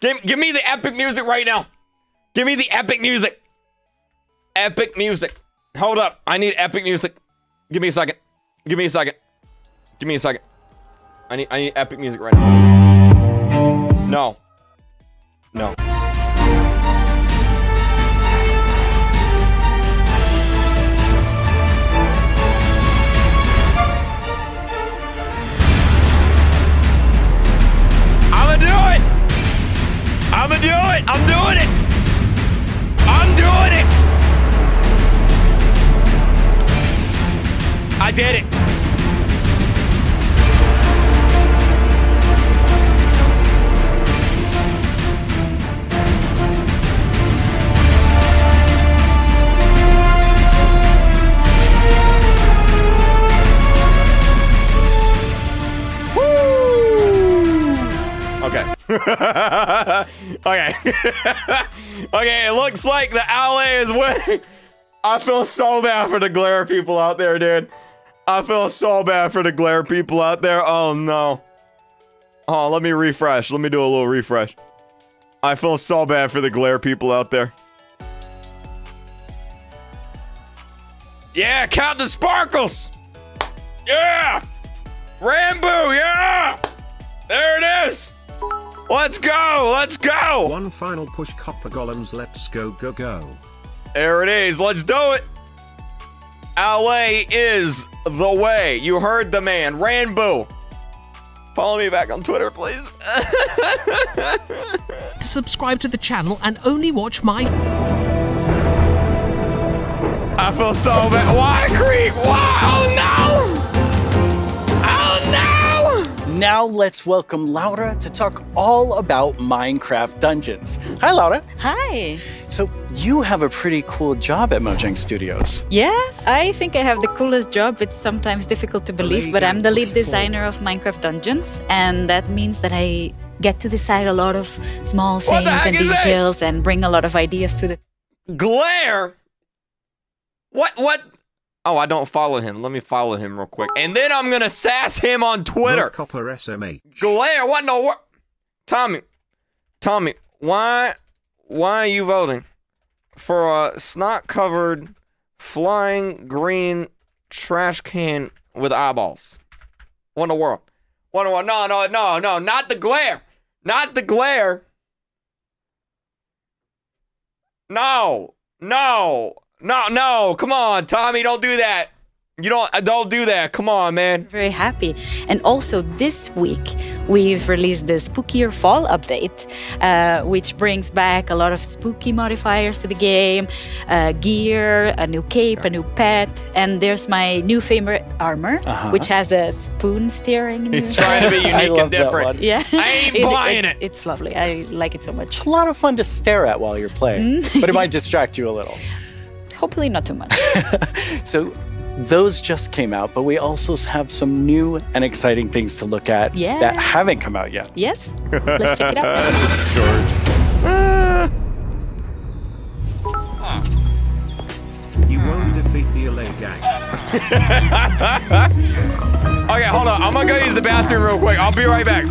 Give me the epic music right now. Give me the epic music. Epic music. Hold up. I need epic music. Give me a second. Give me a second. Give me a second. I need epic music right now. No. No. I'ma do it! I'm doing it! I'm doing it! I did it! Okay. Okay. Okay, it looks like the LA is winning. I feel so bad for the glare people out there, dude. I feel so bad for the glare people out there. Oh, no. Oh, let me refresh. Let me do a little refresh. I feel so bad for the glare people out there. Yeah, count the sparkles. Yeah. Rambo, yeah. There it is. Let's go! Let's go! One final push, Copper Golems. Let's go, go, go. There it is. Let's do it. LA is the way. You heard the man. Rambo. Follow me back on Twitter, please. Subscribe to the channel and only watch my... I feel so bad. Why, Creek? Why? Oh, no! Oh, no! Now let's welcome Laura to talk all about Minecraft Dungeons. Hi, Laura. Hi. So you have a pretty cool job at Mojang Studios. Yeah, I think I have the coolest job. It's sometimes difficult to believe, but I'm the lead designer of Minecraft Dungeons, and that means that I get to decide a lot of small things and details and bring a lot of ideas to the... Glare? What? Oh, I don't follow him. Let me follow him real quick. And then I'm going to sass him on Twitter. Copper SMH. Glare, what in the world? Tommy, why are you voting for a snot-covered, flying green trash can with eyeballs? What in the world? What in the world? No, not the glare. Not the glare. No, come on, Tommy, don't do that. Don't do that. Come on, man. Very happy. And also this week, we've released the Spookier Fall update, which brings back a lot of spooky modifiers to the game, gear, a new cape, a new pet, and there's my new favorite armor, which has a spoon steering. He's trying to be unique and different. Yeah. I ain't buying it. It's lovely. I like it so much. It's a lot of fun to stare at while you're playing, but it might distract you a little. Hopefully not too much. So those just came out, but we also have some new and exciting things to look at that haven't come out yet. Yes, let's check it out. You won't defeat the LA gang. Okay, hold on. I'm gonna go use the bathroom real quick. I'll be right back.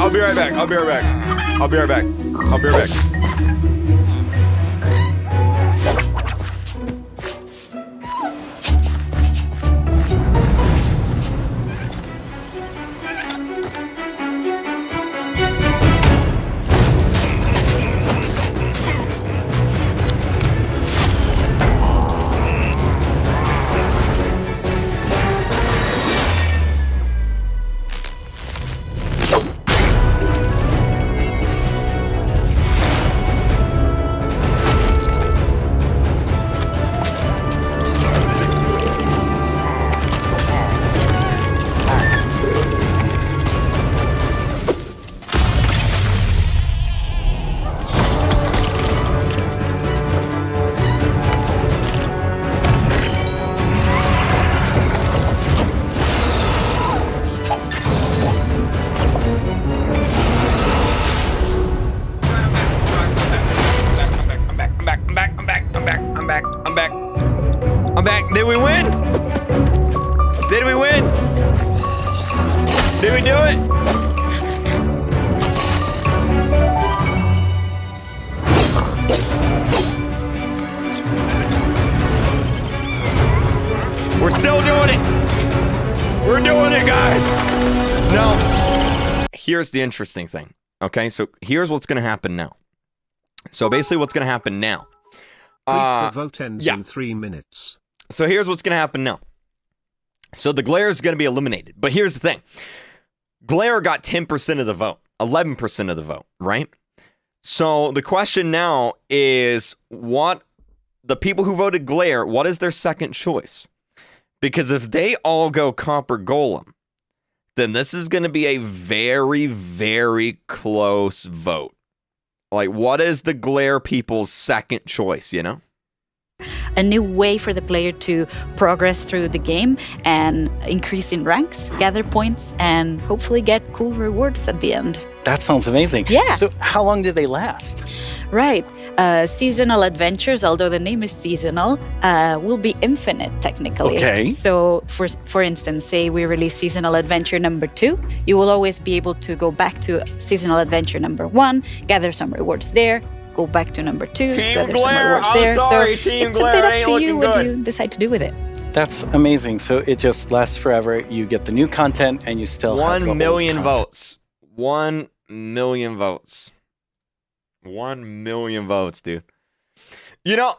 do it. We're still doing it. We're doing it, guys. No. Here's the interesting thing. Okay, so here's what's going to happen now. So basically what's going to happen now. The vote ends in 3 minutes. So here's what's going to happen now. So the glare is going to be eliminated. But here's the thing. Glare got 10% of the vote. 11% of the vote, right? So the question now is, what the people who voted glare, what is their second choice? Because if they all go Copper Golem, then this is going to be a very, very close vote. Like, what is the glare people's second choice, you know? A new way for the player to progress through the game and increase in ranks, gather points, and hopefully get cool rewards at the end. That sounds amazing. Yeah. So how long do they last? Right. Seasonal adventures, although the name is seasonal, will be infinite technically. Okay. So for instance, say we release seasonal adventure number 2, you will always be able to go back to seasonal adventure number 1, gather some rewards there, go back to number 2, gather some rewards there. Sorry, so Team it's Glare a bit ain't up to you looking what good. you decide to do with it. That's amazing. So it just lasts forever. You get the new content and you still have the 1 million old content. votes. 1 million votes. 1 million votes, dude. You know,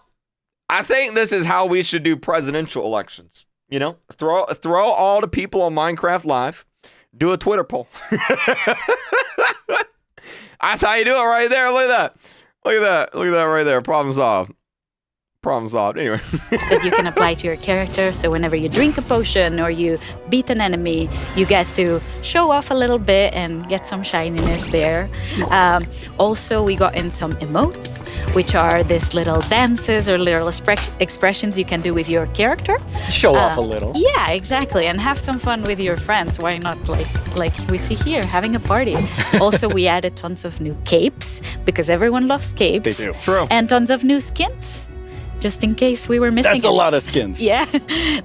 I think this is how we should do presidential elections. You know, throw all the people on Minecraft Live, do a Twitter poll. That's how you do it right there. Look at that. Look at that. Look at that right there. Problem solved. Problem solved. Anyway. That you can apply to your character. So whenever you drink a potion or you beat an enemy, you get to show off a little bit and get some shininess there. Also, we got in some emotes, which are these little dances or little expressions you can do with your character. Show off a little. Yeah, exactly. And have some fun with your friends. Why not, like we see here, having a party. Also, we added tons of new capes because everyone loves capes. They do. True. And tons of new skins. Just in case we were missing That's a lot of skins. Yeah,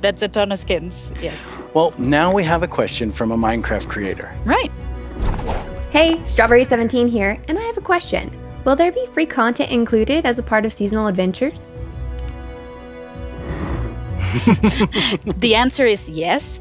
that's a ton of skins, yes. Well, now we have a question from a Minecraft creator. Right. Hey, Strawberry17 here, and I have a question. Will there be free content included as a part of seasonal adventures? The answer is yes.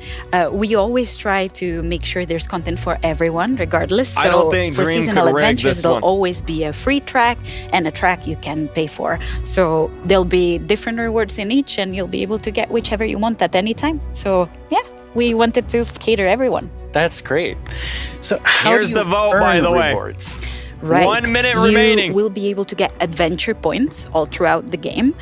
We always try to make sure there's content for everyone, regardless. So I don't think for Dream seasonal could rig adventures, this there'll one. always be a free track and a track you can pay for. So there'll be different rewards in each, and you'll be able to get whichever you want at any time. So yeah, we wanted to cater everyone. That's great. So how Here's do you the vote, earn by the way. rewards? Right. 1 minute you remaining. will be able to get adventure points all throughout the game,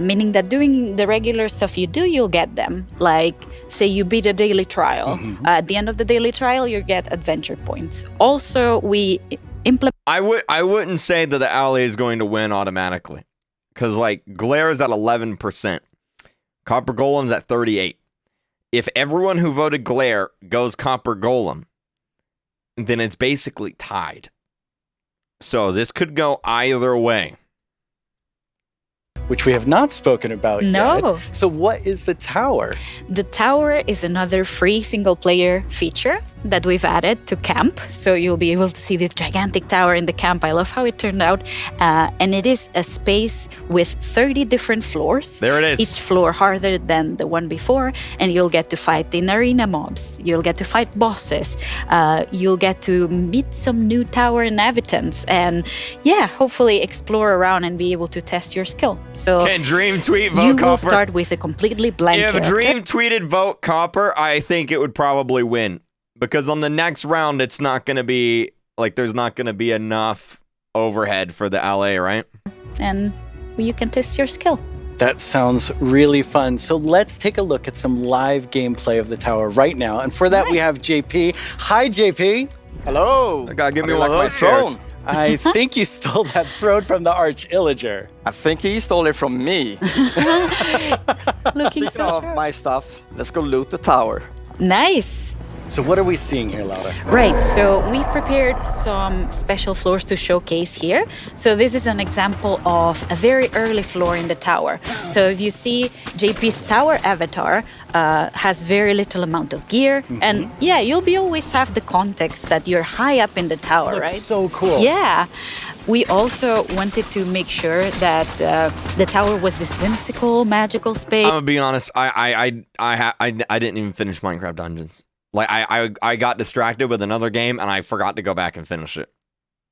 meaning that doing the regular stuff you do, you'll get them. Like, say you beat a daily trial. At the end of the daily trial, you get adventure points. Also, we implement... I wouldn't say that the alley is going to win automatically. Because, like, Glare is at 11%. Copper Golem's at 38%. If everyone who voted Glare goes Copper Golem, then it's basically tied. So this could go either way. Which we have not spoken about No. yet. So what is the tower? The tower is another free single-player feature that we've added to camp. So you'll be able to see this gigantic tower in the camp. I love how it turned out. And it is a space with 30 different floors. There it is. Each floor harder than the one before. And you'll get to fight in arena mobs. You'll get to fight bosses. You'll get to meet some new tower inhabitants. And yeah, hopefully explore around and be able to test your skill. So Can Dream tweet vote you Copper? will start with a completely blank If character. Dream tweeted vote Copper, I think it would probably win. Because on the next round, it's not going to be, like, there's not going to be enough overhead for the LA, right? And you can test your skill. That sounds really fun. So let's take a look at some live gameplay of the tower right now. And for that, we have JP. Hi, JP. Hello. I gotta give How me do you one of like those my chairs. throne? I think you stole that throne from the Arch Illager. I think he stole it from me. Looking Speaking so of my stuff, let's go loot the tower. Nice. So what are we seeing here, Laura? Right, so we prepared some special floors to showcase here. So this is an example of a very early floor in the tower. So if you see JP's tower avatar has very little amount of gear. And yeah, you'll be always have the context that you're high up in the tower, Looks right? so cool. Yeah. We also wanted to make sure that the tower was this whimsical, magical space. I'm gonna be honest. I didn't even finish Minecraft Dungeons. Like I got distracted with another game and I forgot to go back and finish it.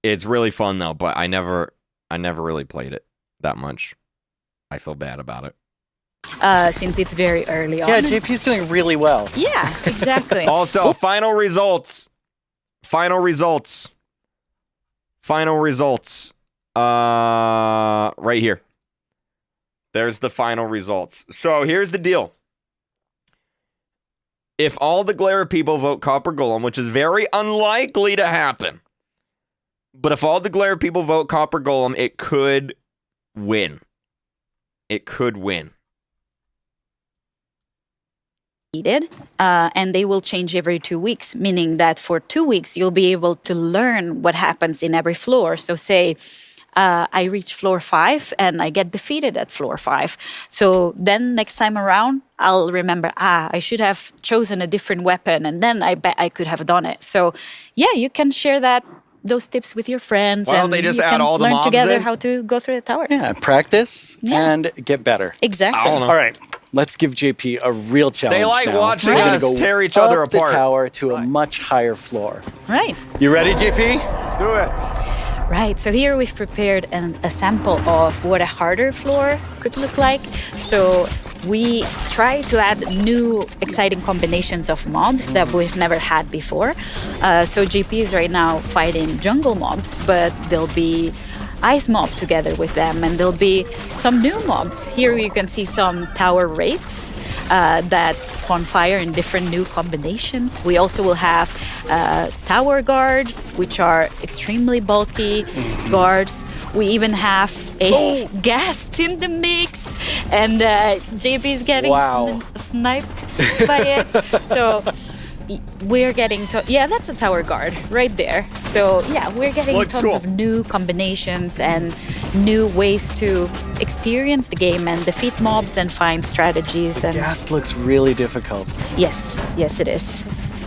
It's really fun though, but I never really played it that much. I feel bad about it. Since it's very early on. Yeah, JP's doing really well. Yeah, exactly. Also, final results. Right here. There's the final results. So here's the deal. If all the Glare people vote Copper Golem, which is very unlikely to happen, but if all the Glare people vote Copper Golem, it could win. It could win. And they will change every 2 weeks, meaning that for 2 weeks, you'll be able to learn what happens in every floor. So say I reach floor 5 and I get defeated at floor 5. So then next time around, I'll remember, I should have chosen a different weapon, and then I bet I could have done it. So yeah, you can share those tips with your friends. Why don't and they just you add can all the learn mobs together in? how to go through the tower. Yeah, practice and get better. Exactly. I don't know. All right, let's give JP a real challenge. They like now. watching We're gonna us go tear each other up the apart. tower to a much higher floor. Right. You ready, JP? Let's do it. Right, so here we've prepared a sample of what a harder floor could look like. So we try to add new exciting combinations of mobs that we've never had before. So JP is right now fighting jungle mobs, but there'll be ice mob together with them, and there'll be some new mobs. Here you can see some tower wraiths that spawn fire in different new combinations. We also will have tower guards, which are extremely bulky guards. We even have a guest in the mix, and JP is getting sniped by it. So we're getting that's a tower guard right there. So yeah, we're getting tons of new combinations and new ways to experience the game and defeat mobs and find strategies. The gas looks really difficult. Yes, it is.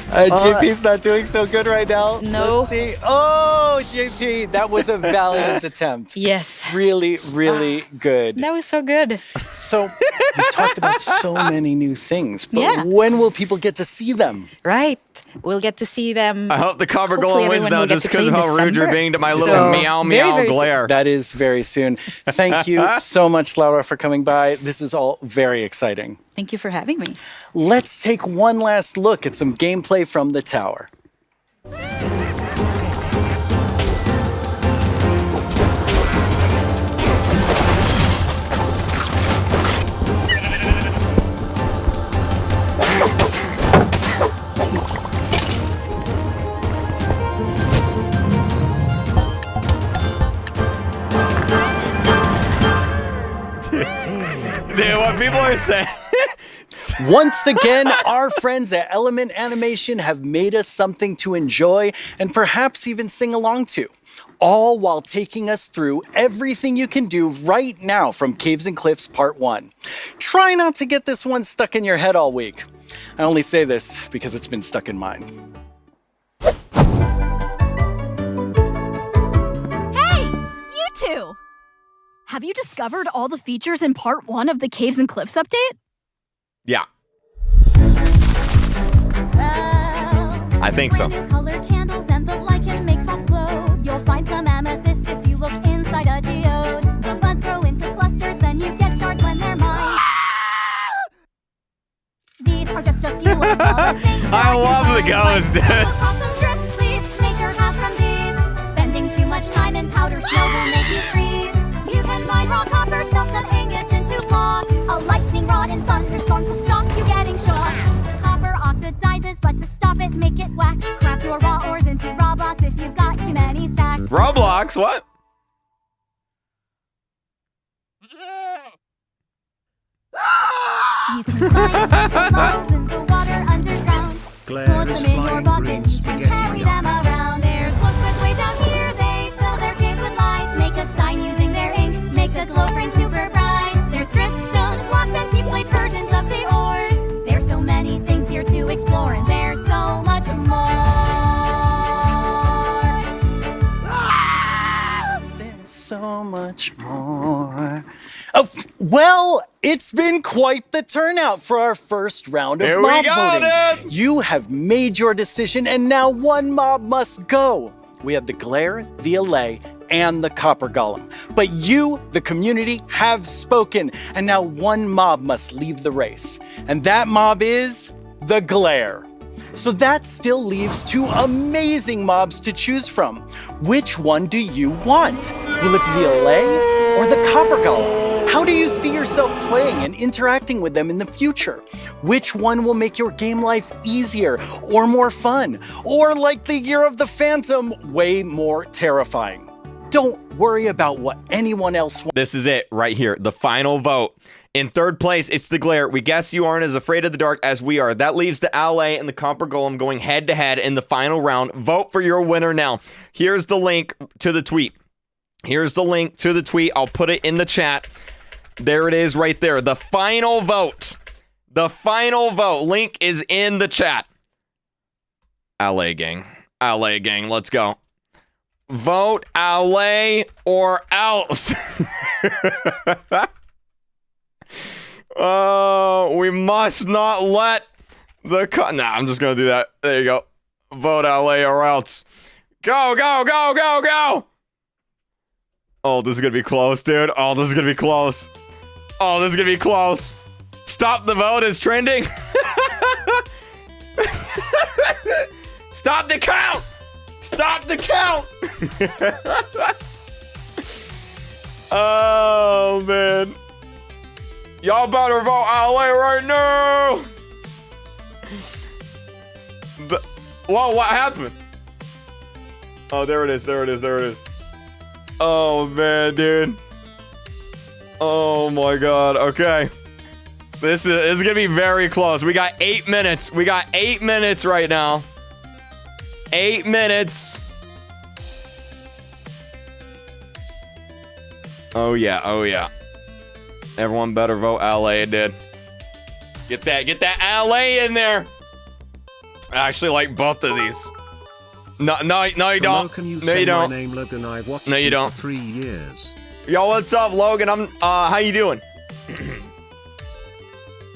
JP's not doing so good right now. No. Let's see. Oh, JP, that was a valiant attempt. Yes. Really, really good. That was so good. So we've talked about so many new things, but Yeah. when will people get to see them? Right. We'll get to see them. I hope the Copper Hopefully Golem wins everyone though, will get just to play because of in how rude you're December. being to my little So, meow very, meow very glare. That is very soon. Thank you so much, Laura, for coming by. This is all very exciting. Thank you for having me. Let's take one last look at some gameplay from the tower. Dude, what people are saying. Once again, our friends at Element Animation have made us something to enjoy and perhaps even sing along to, all while taking us through everything you can do right now from Caves and Cliffs Part 1. Try not to get this one stuck in your head all week. I only say this because it's been stuck in mine. Hey, you two! Have you discovered all the features in Part 1 of the Caves and Cliffs update? Yeah. I think so. Colored candles and the lichen makes rocks glow. You'll find some amethyst if you look inside a geode. The buds grow into clusters, then you get shards when they're mined. These are just a few of all the things I love the ghost, dude. across some drift leaves, make your house from these. Spending too much time in powder snow will make you freeze. You can mine raw copper, smelt some ingots into blocks. A lightning rod and thunderstorms will stop you getting shocked. Copper oxidizes, but to stop it, make it wax. Craft your raw ores into raw blocks if you've got too many stacks. Roblox, what? You can find rocks and levels in the water underground. Glare Put is them in your much more. Oh, well, it's been quite the turnout for our first round of Here we mob go, voting. dude. You have made your decision, and now one mob must go. We have the Glare, the Allay, and the Copper Golem. But you, the community, have spoken, and now one mob must leave the race. And that mob is the Glare. So that still leaves two amazing mobs to choose from. Which one do you want? Will it be the Allay or the Copper Golem? How do you see yourself playing and interacting with them in the future? Which one will make your game life easier or more fun? Or like the Year of the Phantom, way more terrifying? Don't worry about what anyone else wants. This is it right here. The final vote. In third place, it's the Glare. We guess you aren't as afraid of the dark as we are. That leaves the Allay and the Copper Golem going head to head in the final round. Vote for your winner now. Here's the link to the tweet. Here's the link to the tweet. I'll put it in the chat. There it is right there. The final vote. The final vote. Link is in the chat. Allay gang. Allay gang. Let's go. Vote Allay or else. Oh, we must not let the Nah, I'm just gonna do that. There you go. Vote Allay or else. Go, go, go, go, go! Oh, this is gonna be close, dude. Oh, this is gonna be close. Oh, this is gonna be close. Stop the vote is trending. Stop the count! Stop the count! Oh, man. Y'all better vote Allay right now! Whoa, what happened? Oh, there it is, there it is, there it is. Oh, man, dude. Oh, my God. Okay. This is gonna be very close. We got 8 minutes. We got 8 minutes right now. 8 minutes. Oh, yeah. Oh, yeah. Everyone better vote Allay, dude. Get that Allay in there. I actually like both of these. No, you don't. No, you don't. My name, Logan. I've watched No, you don't. for 3 years. Yo, what's up, Logan? How you doing?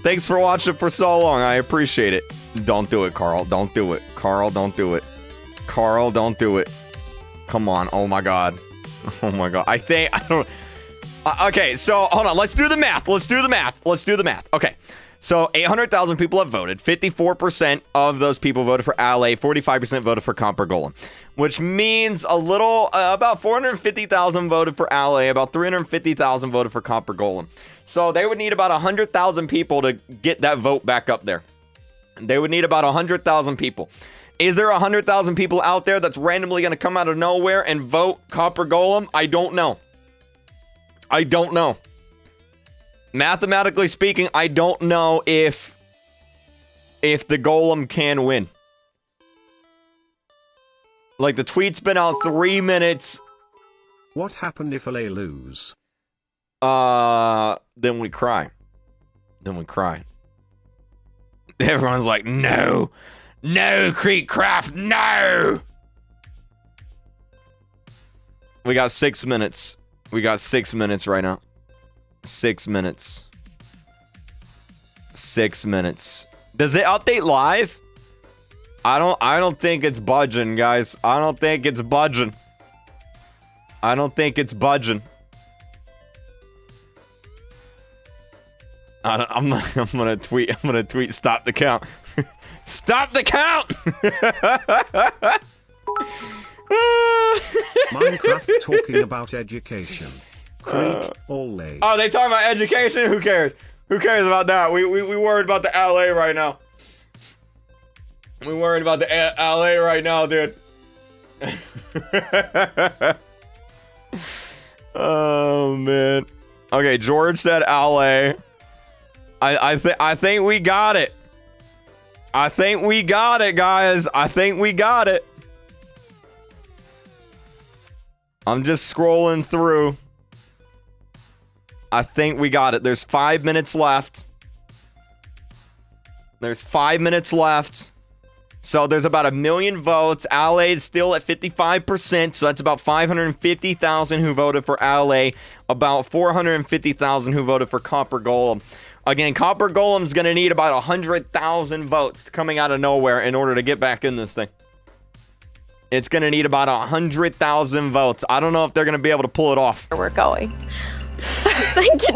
Thanks for watching for so long. I appreciate it. Don't do it, Carl. Don't do it. Carl, don't do it. Carl, don't do it. Come on. Oh, my God. Oh, my God. I don't... Okay, so hold on. Let's do the math. Let's do the math. Okay. So 800,000 people have voted. 54% of those people voted for Allay. 45% voted for Copper Golem, which means about 450,000 voted for Allay. About 350,000 voted for Copper Golem. So they would need about 100,000 people to get that vote back up there. They would need about 100,000 people. Is there 100,000 people out there that's randomly going to come out of nowhere and vote Copper Golem? I don't know. I don't know. Mathematically speaking, I don't know if the Golem can win. Like, the tweet's been out 3 minutes. What happened if Allay lose? Then we cry. Everyone's like, no, Creekcraft, no. We got 6 minutes. We got 6 minutes right now. 6 minutes. 6 minutes. Does it update live? I don't think it's budging, guys. I don't think it's budging. I'm gonna tweet stop the count. Stop the count! Minecraft talking about education. Creek, Allay. Oh, they talking about education? Who cares? Who cares about that? We worried about the Allay right now. We worried about the Allay right now, dude. Oh, man. Okay, George said Allay. I think we got it. I think we got it, guys. I think we got it. I'm just scrolling through. I think we got it. There's 5 minutes left. So there's about 1 million votes. Alley is still at 55%, so that's about 550,000 who voted for Alley, about 450,000 who voted for Copper Golem. Again, Copper Golem's going to need about 100,000 votes coming out of nowhere in order to get back in this thing. It's going to need about 100,000 votes. I don't know if they're going to be able to pull it off. We're going. Thank you.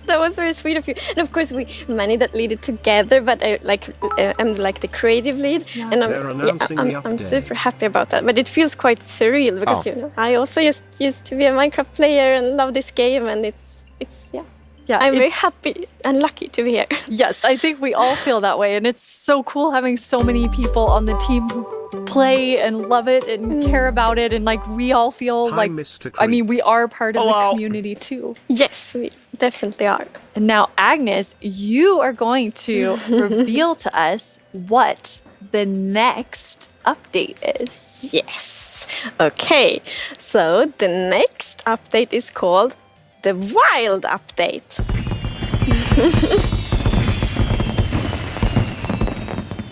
That was very sweet of you. And of course, we managed that lead it together. But I'm like the creative lead, and I'm super happy about that. But it feels quite surreal because I also used to be a Minecraft player and love this game, and it's I'm very happy and lucky to be here. Yes, I think we all feel that way. And it's so cool having so many people on the team who play and love it and care about it. And like we all feel we are part of the community too. Yes, we definitely are. And now, Agnes, you are going to reveal to us what the next update is. Yes. Okay. So the next update is called the Wild Update.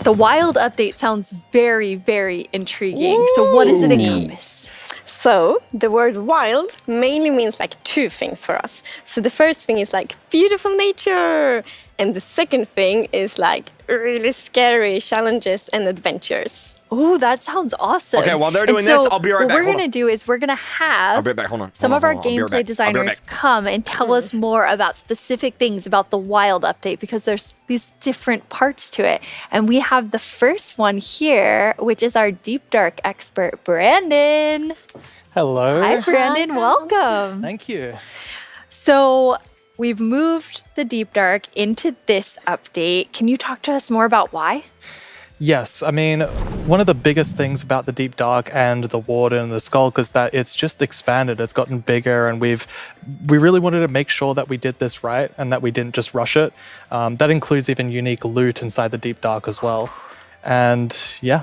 The Wild Update sounds very, very intriguing. So what does it encompass? So the word wild mainly means like two things for us. So the first thing is like beautiful nature. And the second thing is like really scary challenges and adventures. Oh, that sounds awesome. Okay, while they're doing this, I'll be right back. What we're going to do is we're going to have I'll be right back. Hold on. some of our gameplay designers come and tell us more about specific things about the Wild Update because there's these different parts to it. And we have the first one here, which is our Deep Dark expert, Brandon. Hello. Hi, Brandon. Welcome. Thank you. So we've moved the Deep Dark into this update. Can you talk to us more about why? Yes, I mean, one of the biggest things about the Deep Dark and the Warden and the Skulk is that it's just expanded, it's gotten bigger, and we really wanted to make sure that we did this right and that we didn't just rush it. That includes even unique loot inside the Deep Dark as well. And yeah,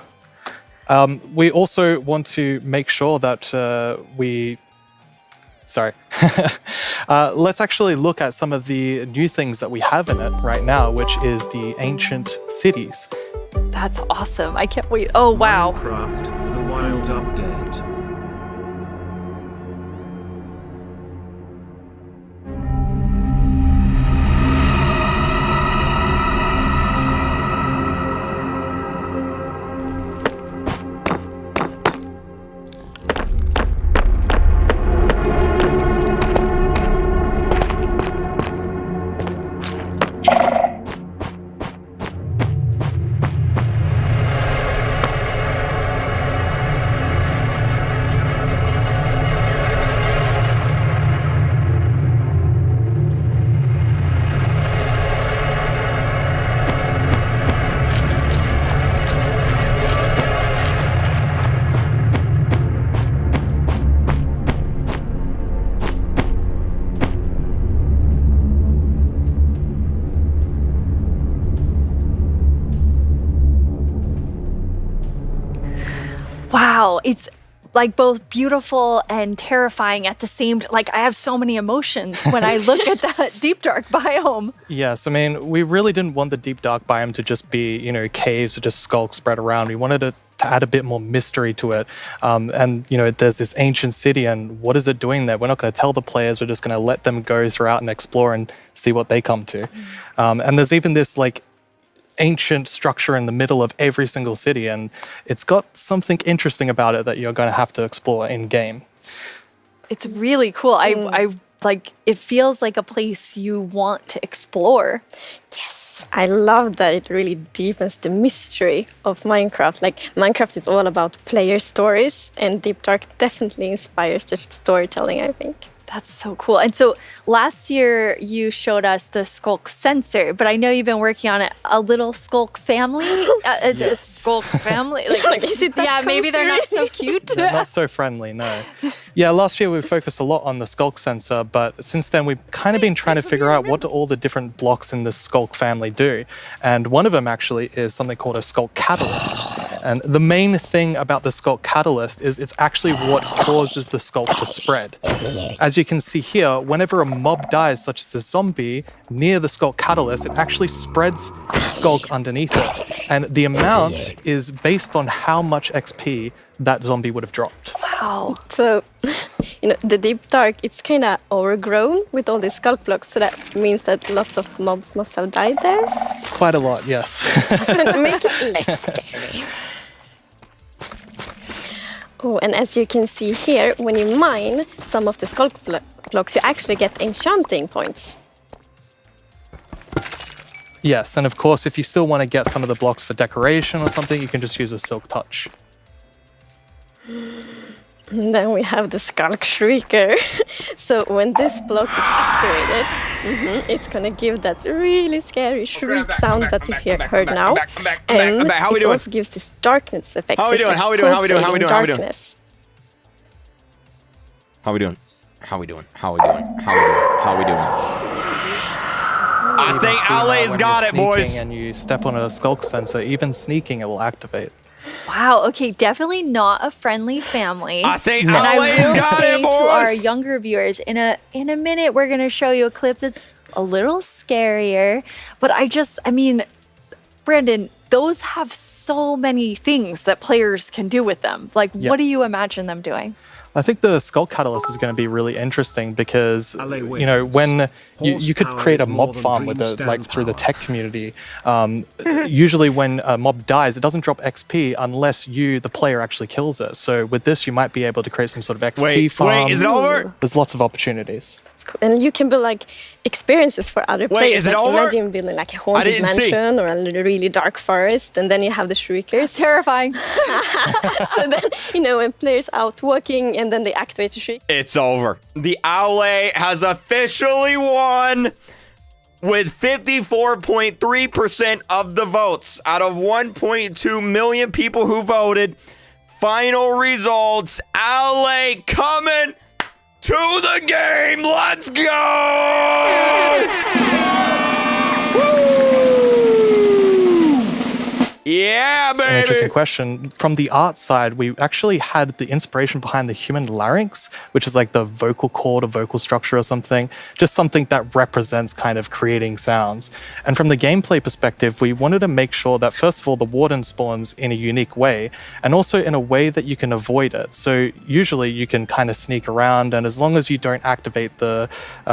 we also want to make sure that let's actually look at some of the new things that we have in it right now, which is the ancient cities. That's awesome. I can't wait. Oh, wow. Minecraft, the Wild Update. Wow, it's like both beautiful and terrifying at the same time. Like I have so many emotions when I look at that Deep Dark biome. Yes, I mean, we really didn't want the Deep Dark biome to just be, caves or just skulks spread around. We wanted to add a bit more mystery to it. And there's this ancient city, and what is it doing there? We're not going to tell the players. We're just going to let them go throughout and explore and see what they come to. And there's even this ancient structure in the middle of every single city, and it's got something interesting about it that you're going to have to explore in game. It's really cool. I like it feels like a place you want to explore. Yes, I love that it really deepens the mystery of Minecraft. Like Minecraft is all about player stories, and Deep Dark definitely inspires the storytelling, I think. That's so cool. And so last year you showed us the Skulk sensor, but I know you've been working on a little Skulk family. It's a Skulk family. Maybe they're not so cute. They're not so friendly, no. Yeah, last year we focused a lot on the Skulk sensor, but since then we've kind of been trying to figure out what do all the different blocks in the Skulk family do. And one of them actually is something called a Skulk catalyst. And the main thing about the Skulk catalyst is it's actually what causes the Skulk to spread. As you can see here, whenever a mob dies, such as a zombie, near the Skulk catalyst, it actually spreads Skulk underneath it. And the amount is based on how much XP that zombie would have dropped. Wow. So, the deep dark, it's kind of overgrown with all these sculpt blocks. So that means that lots of mobs must have died there. Quite a lot, yes. Make it less scary. Oh, and as you can see here, when you mine some of the sculpt blocks, you actually get enchanting points. Yes, and of course, if you still want to get some of the blocks for decoration or something, you can just use a silk touch. And then we have the Skulk Shrieker. So when this block is activated, it's gonna give that really scary shriek sound that you heard now. And it also gives this darkness effect. How we doing? How we doing? I think LA's got it, boys. And you step on a skulk sensor, even sneaking, it will activate. Wow. Okay. Definitely not a friendly family. I think and I LA's will got say it, boys. to our younger viewers, in a minute, we're gonna show you a clip that's a little scarier. But I mean, Brandon, those have so many things that players can do with them. Like, what do you imagine them doing? I think the Skull Catalyst is going to be really interesting because, when you could create a mob farm with through the tech community, usually when a mob dies, it doesn't drop XP unless the player, actually kills it. So with this, you might be able to create some sort of XP farm. Wait, is it over? There's lots of opportunities. And you can build experiences for other players. Is it over? Imagine building a haunted mansion or a really dark forest, and then you have the shriekers. Terrifying. So then, when players out walking and then they activate the shriek. It's over. The Owlay has officially won with 54.3% of the votes out of 1.2 million people who voted. Final results, Owlay coming to the game. Let's go! Yeah, That's an interesting question. From the art side, we actually had the inspiration behind the human larynx, which is like the vocal cord or vocal structure or something, just something that represents kind of creating sounds. And from the gameplay perspective, we wanted to make sure that, first of all, the warden spawns in a unique way, and also in a way that you can avoid it. So usually you can kind of sneak around, and as long as you don't activate the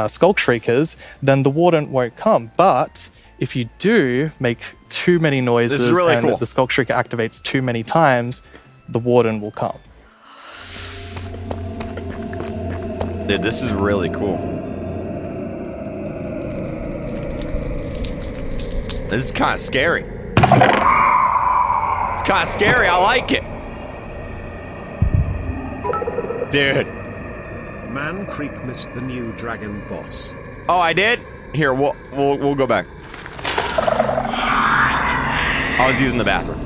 Skulk Shriekers, then the warden won't come. But if you do make too many noises and the Skulk Shrieker activates too many times, the warden will come. Dude, this is really cool. This is kind of scary. It's kind of scary. I like it. Dude. Man Creek missed the new dragon boss. Oh, I did? Here, we'll go back. I was using the bathroom.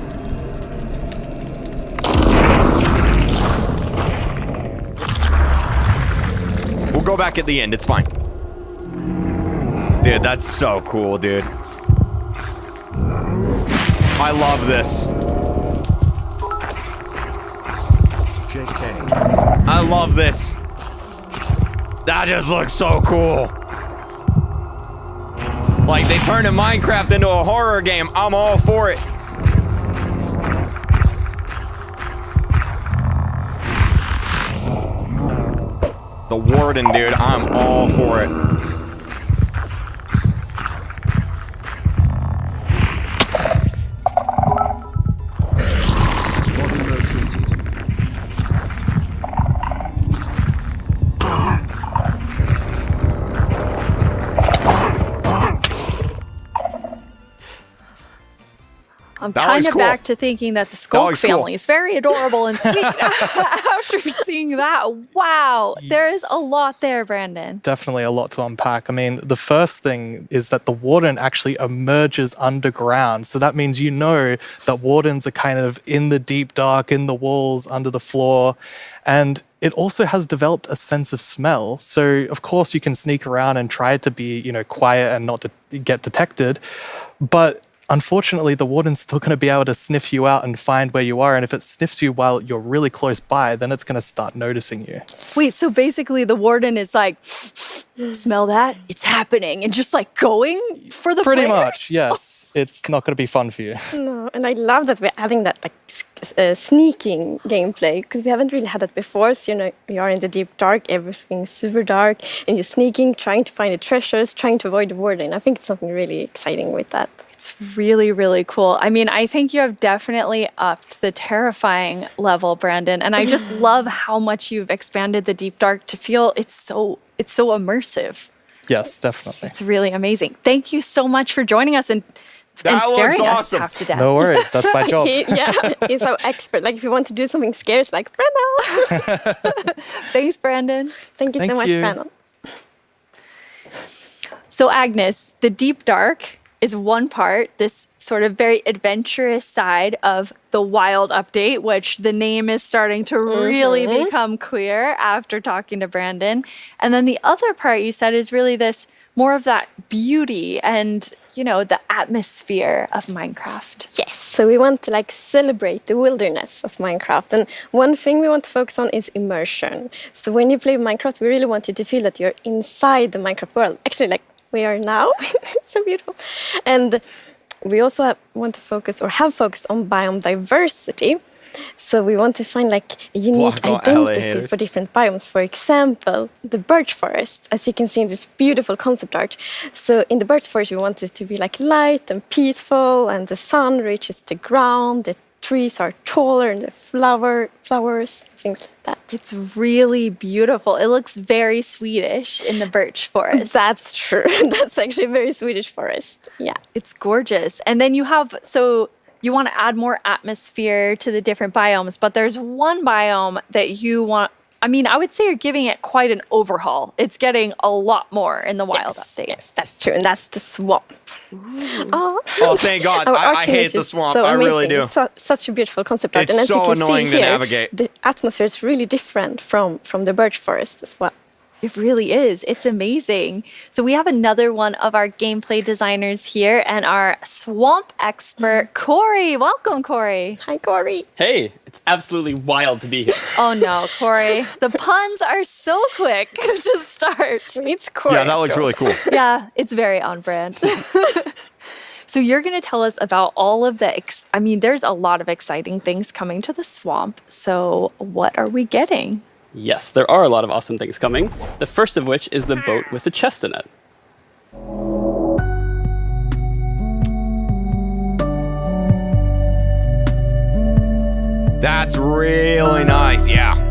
We'll go back at the end. It's fine. Dude, that's so cool, dude. I love this. JK. I love this. That just looks so cool. Like, they turned a Minecraft into a horror game. I'm all for it. The warden, dude, I'm all for it. I'm kind of back to thinking that the Skulk family is very adorable and sweet after seeing that. Wow. Yes. There is a lot there, Brandon. Definitely a lot to unpack. I mean, the first thing is that the warden actually emerges underground. So that means that wardens are kind of in the deep dark, in the walls, under the floor. And it also has developed a sense of smell. So, of course, you can sneak around and try to be, quiet and not to get detected. But unfortunately, the warden's still going to be able to sniff you out and find where you are. And if it sniffs you while you're really close by, then it's going to start noticing you. Wait, so basically the warden is like, smell that? It's happening. And just like going for the Pretty players? much, yes. It's not going to be fun for you. No, and I love that we're adding that like sneaking gameplay because we haven't really had that before. So you are in the deep dark, everything's super dark, and you're sneaking, trying to find the treasures, trying to avoid the warden. I think it's something really exciting with that. It's really, really cool. I mean, I think you have definitely upped the terrifying level, Brandon. And I just love how much you've expanded the deep dark to feel it's so immersive. Yes, definitely. It's really amazing. Thank you so much for joining us and scaring us half to death. No worries, that's my job. He's so expert. Like if you want to do something scary, it's like, Brandon. Thanks, Brandon. Thank you so much, Brandon. So Agnes, the deep dark is one part, this sort of very adventurous side of the wild update, which the name is starting to really become clear after talking to Brandon. And then the other part you said is really this more of that beauty and, the atmosphere of Minecraft. Yes, so we want to celebrate the wilderness of Minecraft. And one thing we want to focus on is immersion. So when you play Minecraft, we really want you to feel that you're inside the Minecraft world. Actually, like we are now. It's so beautiful. And we also want to focus or have focused on biome diversity. So we want to find a unique identity for different biomes. For example, the birch forest, as you can see in this beautiful concept art. So in the birch forest, we want it to be light and peaceful, and the sun reaches the ground. The trees are taller, and the flowers, things like that. It's really beautiful. It looks very Swedish in the birch forest. That's true. That's actually a very Swedish forest. Yeah. It's gorgeous. And then you want to add more atmosphere to the different biomes, but there's one biome that you want. I mean, I would say you're giving it quite an overhaul. It's getting a lot more in the wild update. Yes, that's true. And that's the swamp. Oh, thank God. I hate the swamp. So I really do. Such a beautiful concept art. It's and as so you can annoying see to here, navigate. The atmosphere is really different from the birch forest as well. It really is. It's amazing. So we have another one of our gameplay designers here and our swamp expert, Corey. Welcome, Corey. Hi, Corey. Hey, it's absolutely wild to be here. Oh no, Corey. The puns are so quick to start. It's Corey. Yeah, that looks really cool. Yeah, it's very on brand. So you're going to tell us about all of there's a lot of exciting things coming to the swamp. So what are we getting? Yes, there are a lot of awesome things coming. The first of which is the boat with the chest in it. That's really nice, yeah.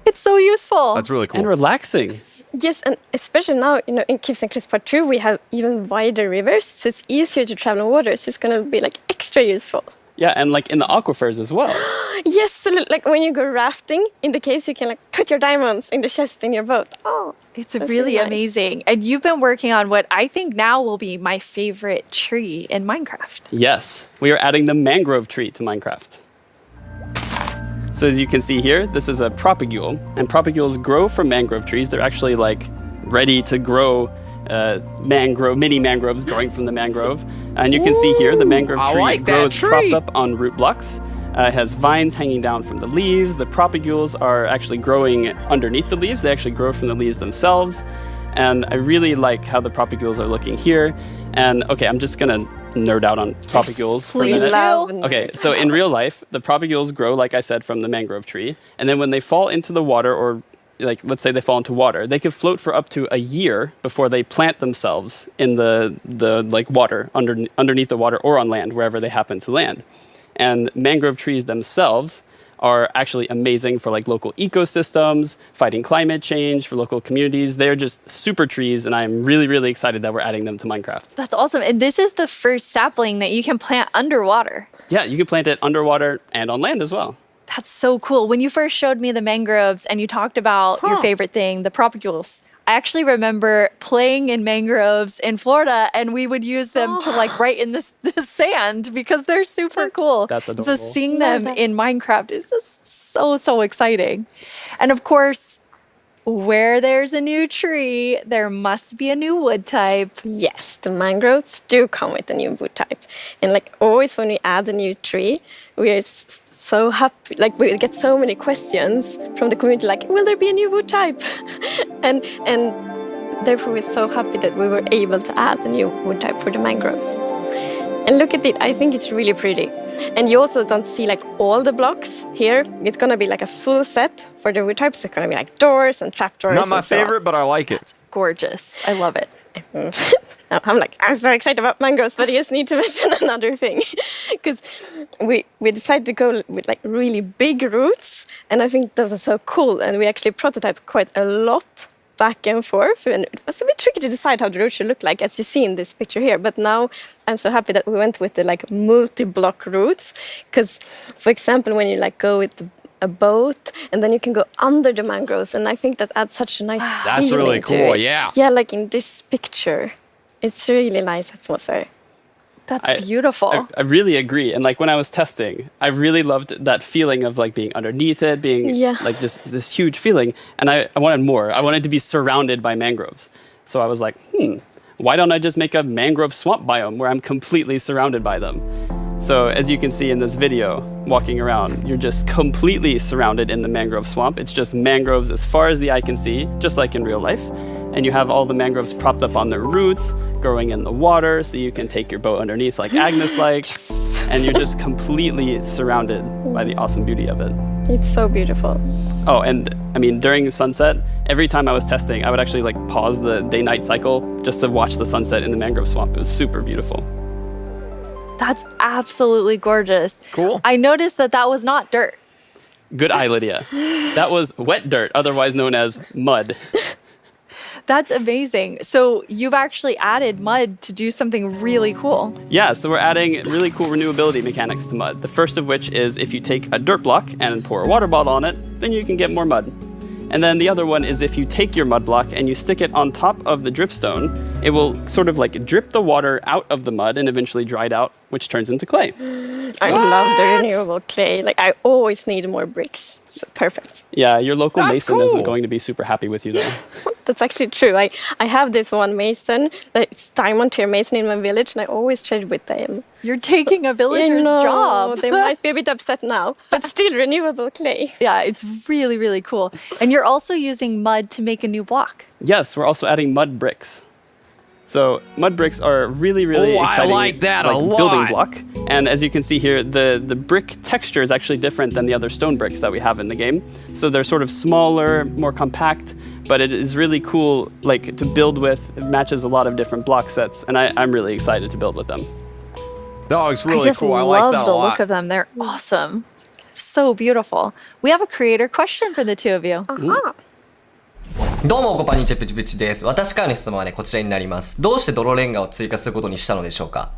It's so useful. That's really cool. And relaxing. Yes, and especially now, in Caves and Cliffs Part 2, we have even wider rivers, so it's easier to travel on water, so it's going to be extra useful. Yeah, and in the aquifers as well. Yes, so when you go rafting in the caves, you can put your diamonds in the chest in your boat. Oh, it's really nice. amazing. And you've been working on what I think now will be my favorite tree in Minecraft. Yes, we are adding the mangrove tree to Minecraft. So as you can see here, this is a propagule, and propagules grow from mangrove trees. They're actually ready to grow mini mangroves growing from the mangrove. And you can see here the mangrove tree grows propped up on root blocks. It has vines hanging down from the leaves. The propagules are actually growing underneath the leaves. They actually grow from the leaves themselves. And I really like how the propagules are looking here. And okay, I'm just gonna nerd out on propagules for a minute. Okay, so in real life, the propagules grow, like I said, from the mangrove tree. And then when they fall into the water, or let's say they fall into water, they could float for up to a year before they plant themselves in the water, underneath the water or on land, wherever they happen to land. And mangrove trees themselves are actually amazing for local ecosystems, fighting climate change, for local communities. They're just super trees, and I'm really, really excited that we're adding them to Minecraft. That's awesome. And this is the first sapling that you can plant underwater. Yeah, you can plant it underwater and on land as well. That's so cool. When you first showed me the mangroves and you talked about your favorite thing, the propagules, I actually remember playing in mangroves in Florida, and we would use them to like write in the sand because they're super cool. That's adorable. So seeing them in Minecraft is just so exciting. And of course, where there's a new tree, there must be a new wood type. Yes, the mangroves do come with a new wood type. And like always when we add a new tree, we are so happy. Like we get so many questions from the community like, will there be a new wood type? and therefore we're so happy that we were able to add a new wood type for the mangroves. And look at it, I think it's really pretty. And you also don't see like all the blocks here. It's gonna be like a full set for the wood types. It's gonna be like doors and trapdoors. Not my favorite, but I like it. Gorgeous. I love it. I'm so excited about mangroves, but I just need to mention another thing. Because we decided to go with like really big roots. And I think those are so cool. And we actually prototyped quite a lot back and forth, and it was a bit tricky to decide how the road should look like, as you see in this picture here. But now I'm so happy that we went with the like multi-block routes, because for example when you like go with a boat and then you can go under the mangroves, and I think that adds such a nice That's feeling really to cool. it. Yeah, like in this picture it's really nice atmosphere. That's beautiful. I really agree. And like when I was testing, I really loved that feeling of like being underneath it, being like this huge feeling. And I wanted more. I wanted to be surrounded by mangroves. So I was like, why don't I just make a mangrove swamp biome where I'm completely surrounded by them? So as you can see in this video, walking around, you're just completely surrounded in the mangrove swamp. It's just mangroves as far as the eye can see, just like in real life. And you have all the mangroves propped up on their roots, growing in the water, so you can take your boat underneath like Agnes likes. And you're just completely surrounded by the awesome beauty of it. It's so beautiful. Oh, and I mean, during sunset, every time I was testing, I would actually like pause the day-night cycle just to watch the sunset in the mangrove swamp. It was super beautiful. That's absolutely gorgeous. Cool. I noticed that was not dirt. Good eye, Lydia. That was wet dirt, otherwise known as mud. That's amazing. So you've actually added mud to do something really cool. Yeah, so we're adding really cool renewability mechanics to mud. The first of which is if you take a dirt block and pour a water bottle on it, then you can get more mud. And then the other one is if you take your mud block and you stick it on top of the dripstone, it will sort of like drip the water out of the mud and eventually dry it out, which turns into clay. I love the renewable clay. Like I always need more bricks. So perfect. Yeah, your local mason cool. isn't going to be super happy with you though. That's actually true. I have this one mason, it's diamond tier mason in my village, and I always trade with them. You're taking a villager's job. They might be a bit upset now, but still renewable clay. Yeah, it's really, really cool. And you're also using mud to make a new block. Yes, we're also adding mud bricks. So mud bricks are really, really exciting. I like that a lot. Building block. And as you can see here, the brick texture is actually different than the other stone bricks that we have in the game. So they're sort of smaller, more compact, but it is really cool like to build with. It matches a lot of different block sets, and I'm really excited to build with them. That looks really I just cool. I love like that the a lot. look of them. They're awesome. So beautiful. We have a creator question for the two of you. Uh-huh. どうも、コパニチェプチプチです。私からの質問はね、こちらになります。どうして泥レンガを追加することにしたのでしょうか?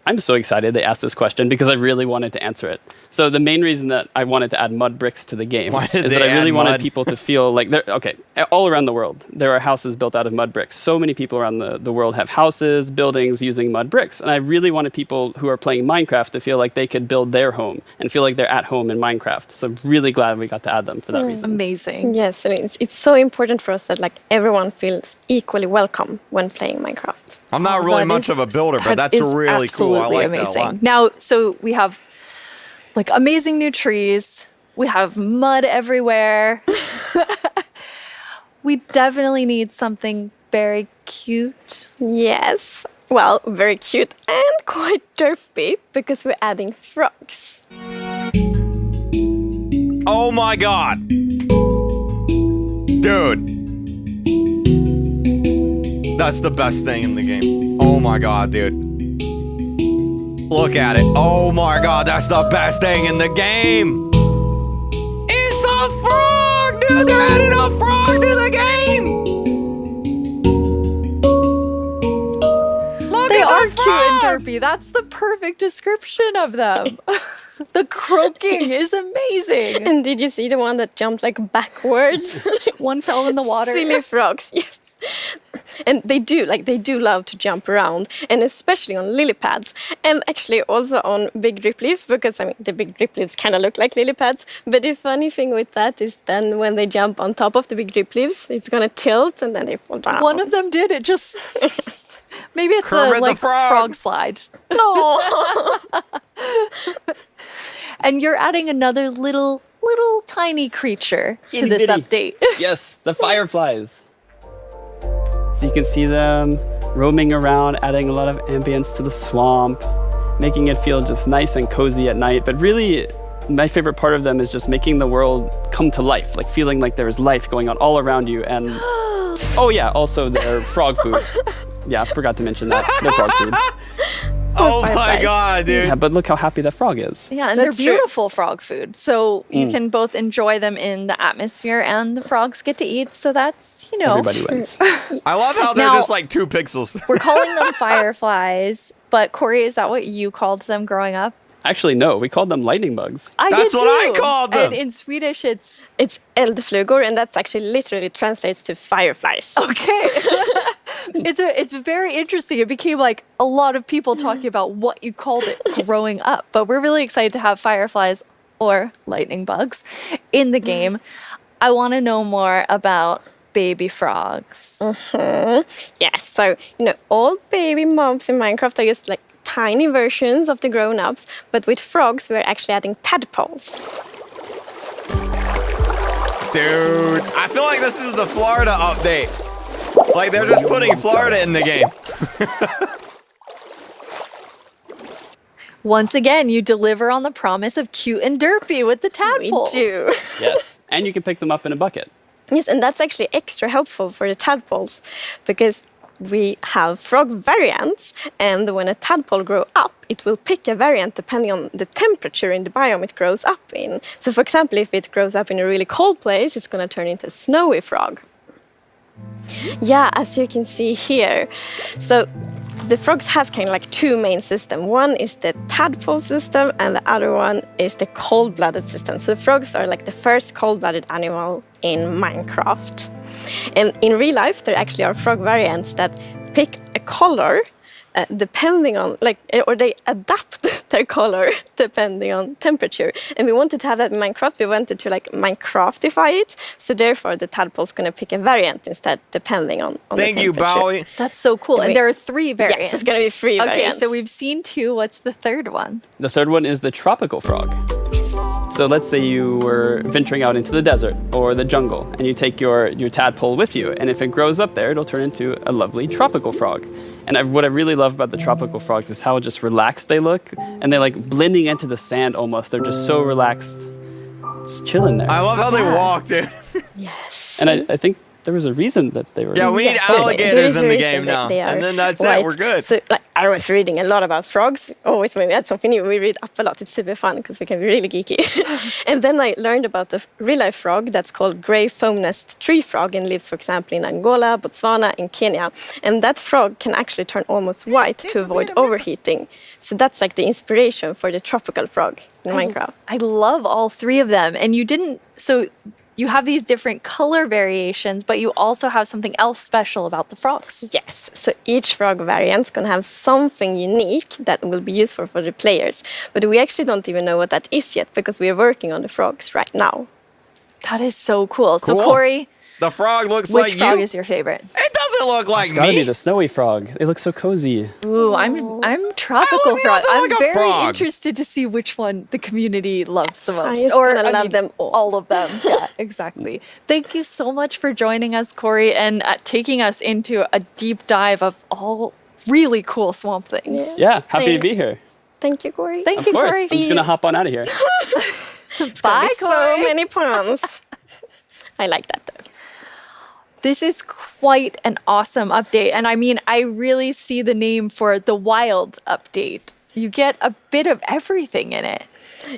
I'm so excited they asked this question because I really wanted to answer it. So the main reason that I wanted to add mud bricks to the game is that I really wanted people to feel like they're okay. All around the world, there are houses built out of mud bricks. So many people around the world have houses, buildings using mud bricks. And I really wanted people who are playing Minecraft to feel like they could build their home and feel like they're at home in Minecraft. So I'm really glad we got to add them for that reason. Amazing. Yes, and it's so important for us that like everyone feels equally welcome when playing Minecraft. I'm not really much of a builder, but that's really cool. I like amazing. that a lot. Now, so we have like amazing new trees. We have mud everywhere. We definitely need something very cute. Yes. Well, very cute and quite derpy because we're adding frogs. Oh my god. Dude. That's the best thing in the game. Oh my god, dude. Look at it. Oh my god, that's the best thing in the game. It's a frog, dude. They're adding a frog to the game. They are cute and derpy. That's the perfect description of them. The croaking is amazing. And did you see the one that jumped like backwards? One fell in the water. Silly frogs, yes. And they do love to jump around, and especially on lily pads, and actually also on big drip leaf, because I mean the big drip leaves kind of look like lily pads. But the funny thing with that is then when they jump on top of the big drip leaves, it's gonna tilt and then they fall down. One of them did. It just maybe it's Kermit a the like Frog. frog slide. No. And you're adding another little tiny creature to Itty this bitty. update. Yes, the fireflies. So you can see them roaming around, adding a lot of ambience to the swamp, making it feel just nice and cozy at night. But really, my favorite part of them is just making the world come to life, like feeling like there is life going on all around you. And oh yeah, also their frog food. Yeah, forgot to mention that. Their frog food. Oh my god, dude. Yeah, but look how happy that frog is. Yeah, and That's they're true. beautiful frog food. So you can both enjoy them in the atmosphere and the frogs get to eat. So that's, Everybody wins. I love how they're Now- just like 2 pixels. We're calling them fireflies. But Corey, is that what you called them growing up? Actually, no, we called them lightning bugs. I That's did what I too. called them. And in Swedish, it's eldflugor, and that's actually literally translates to fireflies. okay. It's very interesting. It became like a lot of people talking about what you called it growing up. But we're really excited to have fireflies or lightning bugs in the game. I want to know more about baby frogs. Yes, so all baby mobs in Minecraft are just like tiny versions of the grown-ups, but with frogs we're actually adding tadpoles. Dude, I feel like this is the Florida update. Like they're just putting Florida in the game. Once again, you deliver on the promise of cute and derpy with the tadpoles. We do. Yes, and you can pick them up in a bucket. Yes, and that's actually extra helpful for the tadpoles because we have frog variants, and when a tadpole grows up, it will pick a variant depending on the temperature in the biome it grows up in. So, for example, if it grows up in a really cold place, it's going to turn into a snowy frog. Yeah, as you can see here. So, the frogs have kind of like 2 main systems. One is the tadpole system, and the other one is the cold-blooded system. So, the frogs are like the first cold-blooded animal in Minecraft. And in real life, there actually are frog variants that pick a color depending on, or they adapt their color depending on temperature. And we wanted to have that in Minecraft. We wanted to Minecraftify it. So therefore, the tadpole's going to pick a variant instead, depending on the temperature. Thank you, Bowie. That's so cool. And there are 3 variants. Yes, it's going to be 3 variants. Okay, so we've seen 2. What's the third one? The third one is the tropical frog. So let's say you were venturing out into the desert or the jungle and you take your tadpole with you, and if it grows up there, it'll turn into a lovely tropical frog. And what I really love about the tropical frogs is how just relaxed they look, and they're like blending into the sand almost. They're just so relaxed, just chilling there. I love how they walk, dude. Yes. And I think there was a reason that they were. Yeah, we need alligators in the game now. And then that's it, we're good. So I was reading a lot about frogs. Always when we had something new, we read up a lot. It's super fun because we can be really geeky. And then I learned about the real-life frog that's called grey foam nest tree frog and lives, for example, in Angola, Botswana, and Kenya. And that frog can actually turn almost white to avoid overheating. So that's like the inspiration for the tropical frog in Minecraft. I love all 3 of them. And you have these different color variations, but you also have something else special about the frogs. Yes, so each frog variant's going to have something unique that will be useful for the players. But we actually don't even know what that is yet because we are working on the frogs right now. That is so cool. So Cool. Corey, The frog looks which like you. frog is your favorite? It doesn't look like It's gotta me. be the snowy frog. They look so cozy. Ooh, I'm tropical frog. I'm like a very frog. interested to see which one the community loves the most. I'm gonna love them all. of them. Yeah, exactly. Thank you so much for joining us, Corey, and taking us into a deep dive of all really cool swamp things. Yeah, happy to be here. Thank you, Corey. Thank Of you, course. Corey. I'm just gonna hop on out of here. Bye, So Corey. many puns. I like that though. This is quite an awesome update. And I mean, I really see the name for the wild update. You get a bit of everything in it.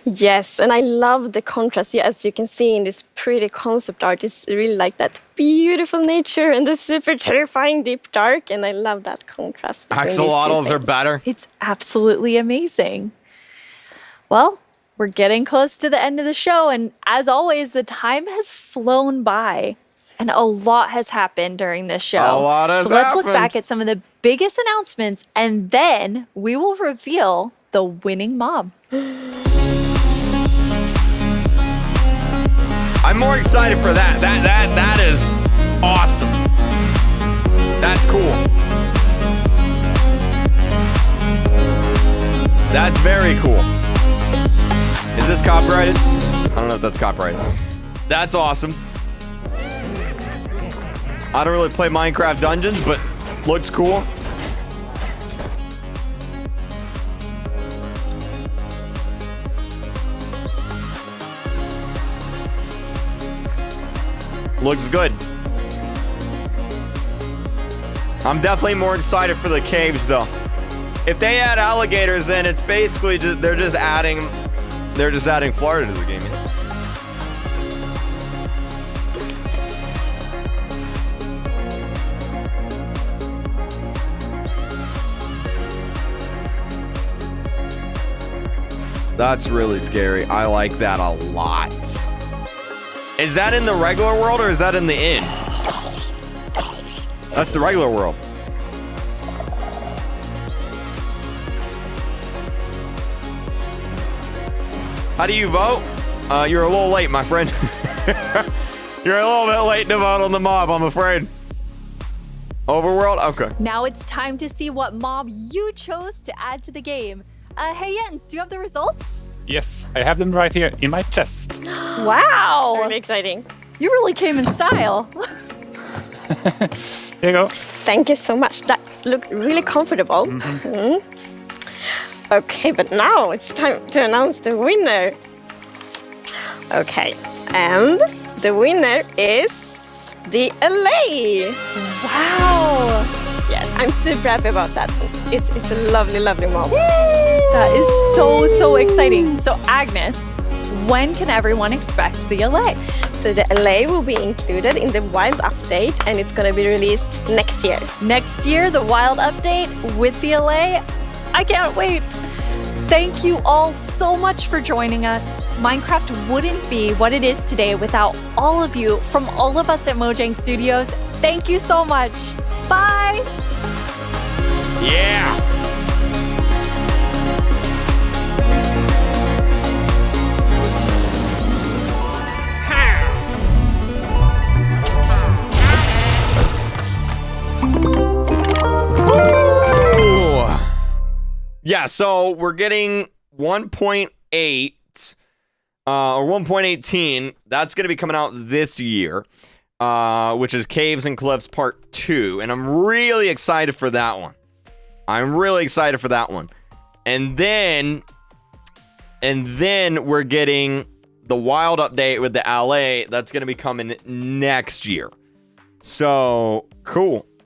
Yes, and I love the contrast. Yeah, as you can see in this pretty concept art, it's really like that beautiful nature and the super terrifying deep dark. And I love that contrast. between these two Axolotls are things. better. It's absolutely amazing. Well, We're getting close to the end of the show, and as always, the time has flown by, and a lot has happened during this show. A lot has so let's look happened. back at some of the biggest announcements, and then we will reveal the winning mob. I'm more excited for that. That is awesome. That's cool. That's very cool. Is this copyrighted? I don't know if that's copyrighted. That's awesome. I don't really play Minecraft Dungeons, but looks cool. Looks good. I'm definitely more excited for the caves, though. If they add alligators in, it's basically just, they're just adding Florida to the game. That's really scary. I like that a lot. Is that in the regular world or is that in the inn? That's the regular world. How do you vote? You're a little late, my friend. You're a little bit late to vote on the mob, I'm afraid. Overworld? Okay. Now it's time to see what mob you chose to add to the game. Hey Jens, do you have the results? Yes, I have them right here in my chest. Wow! Really exciting. You really came in style. Here you go. Thank you so much. That looked really comfortable. Mhm. Okay, but now it's time to announce the winner. Okay, and the winner is the LA. Wow! Yes, I'm super happy about that. It's a lovely, lovely mob. That is so exciting. So Agnes, when can everyone expect the LA? So the LA will be included in the Wild update and it's gonna be released next year. Next year, the Wild update with the LA? I can't wait. Thank you all so much for joining us. Minecraft wouldn't be what it is today without all of you from all of us at Mojang Studios. Thank you so much. Bye. Yeah. Yeah, so we're getting 1.8 or 1.18. That's going to be coming out this year, which is Caves and Cliffs Part 2. And I'm really excited for that one. And then we're getting the Wild update with the LA. That's going to be coming next year. So, cool.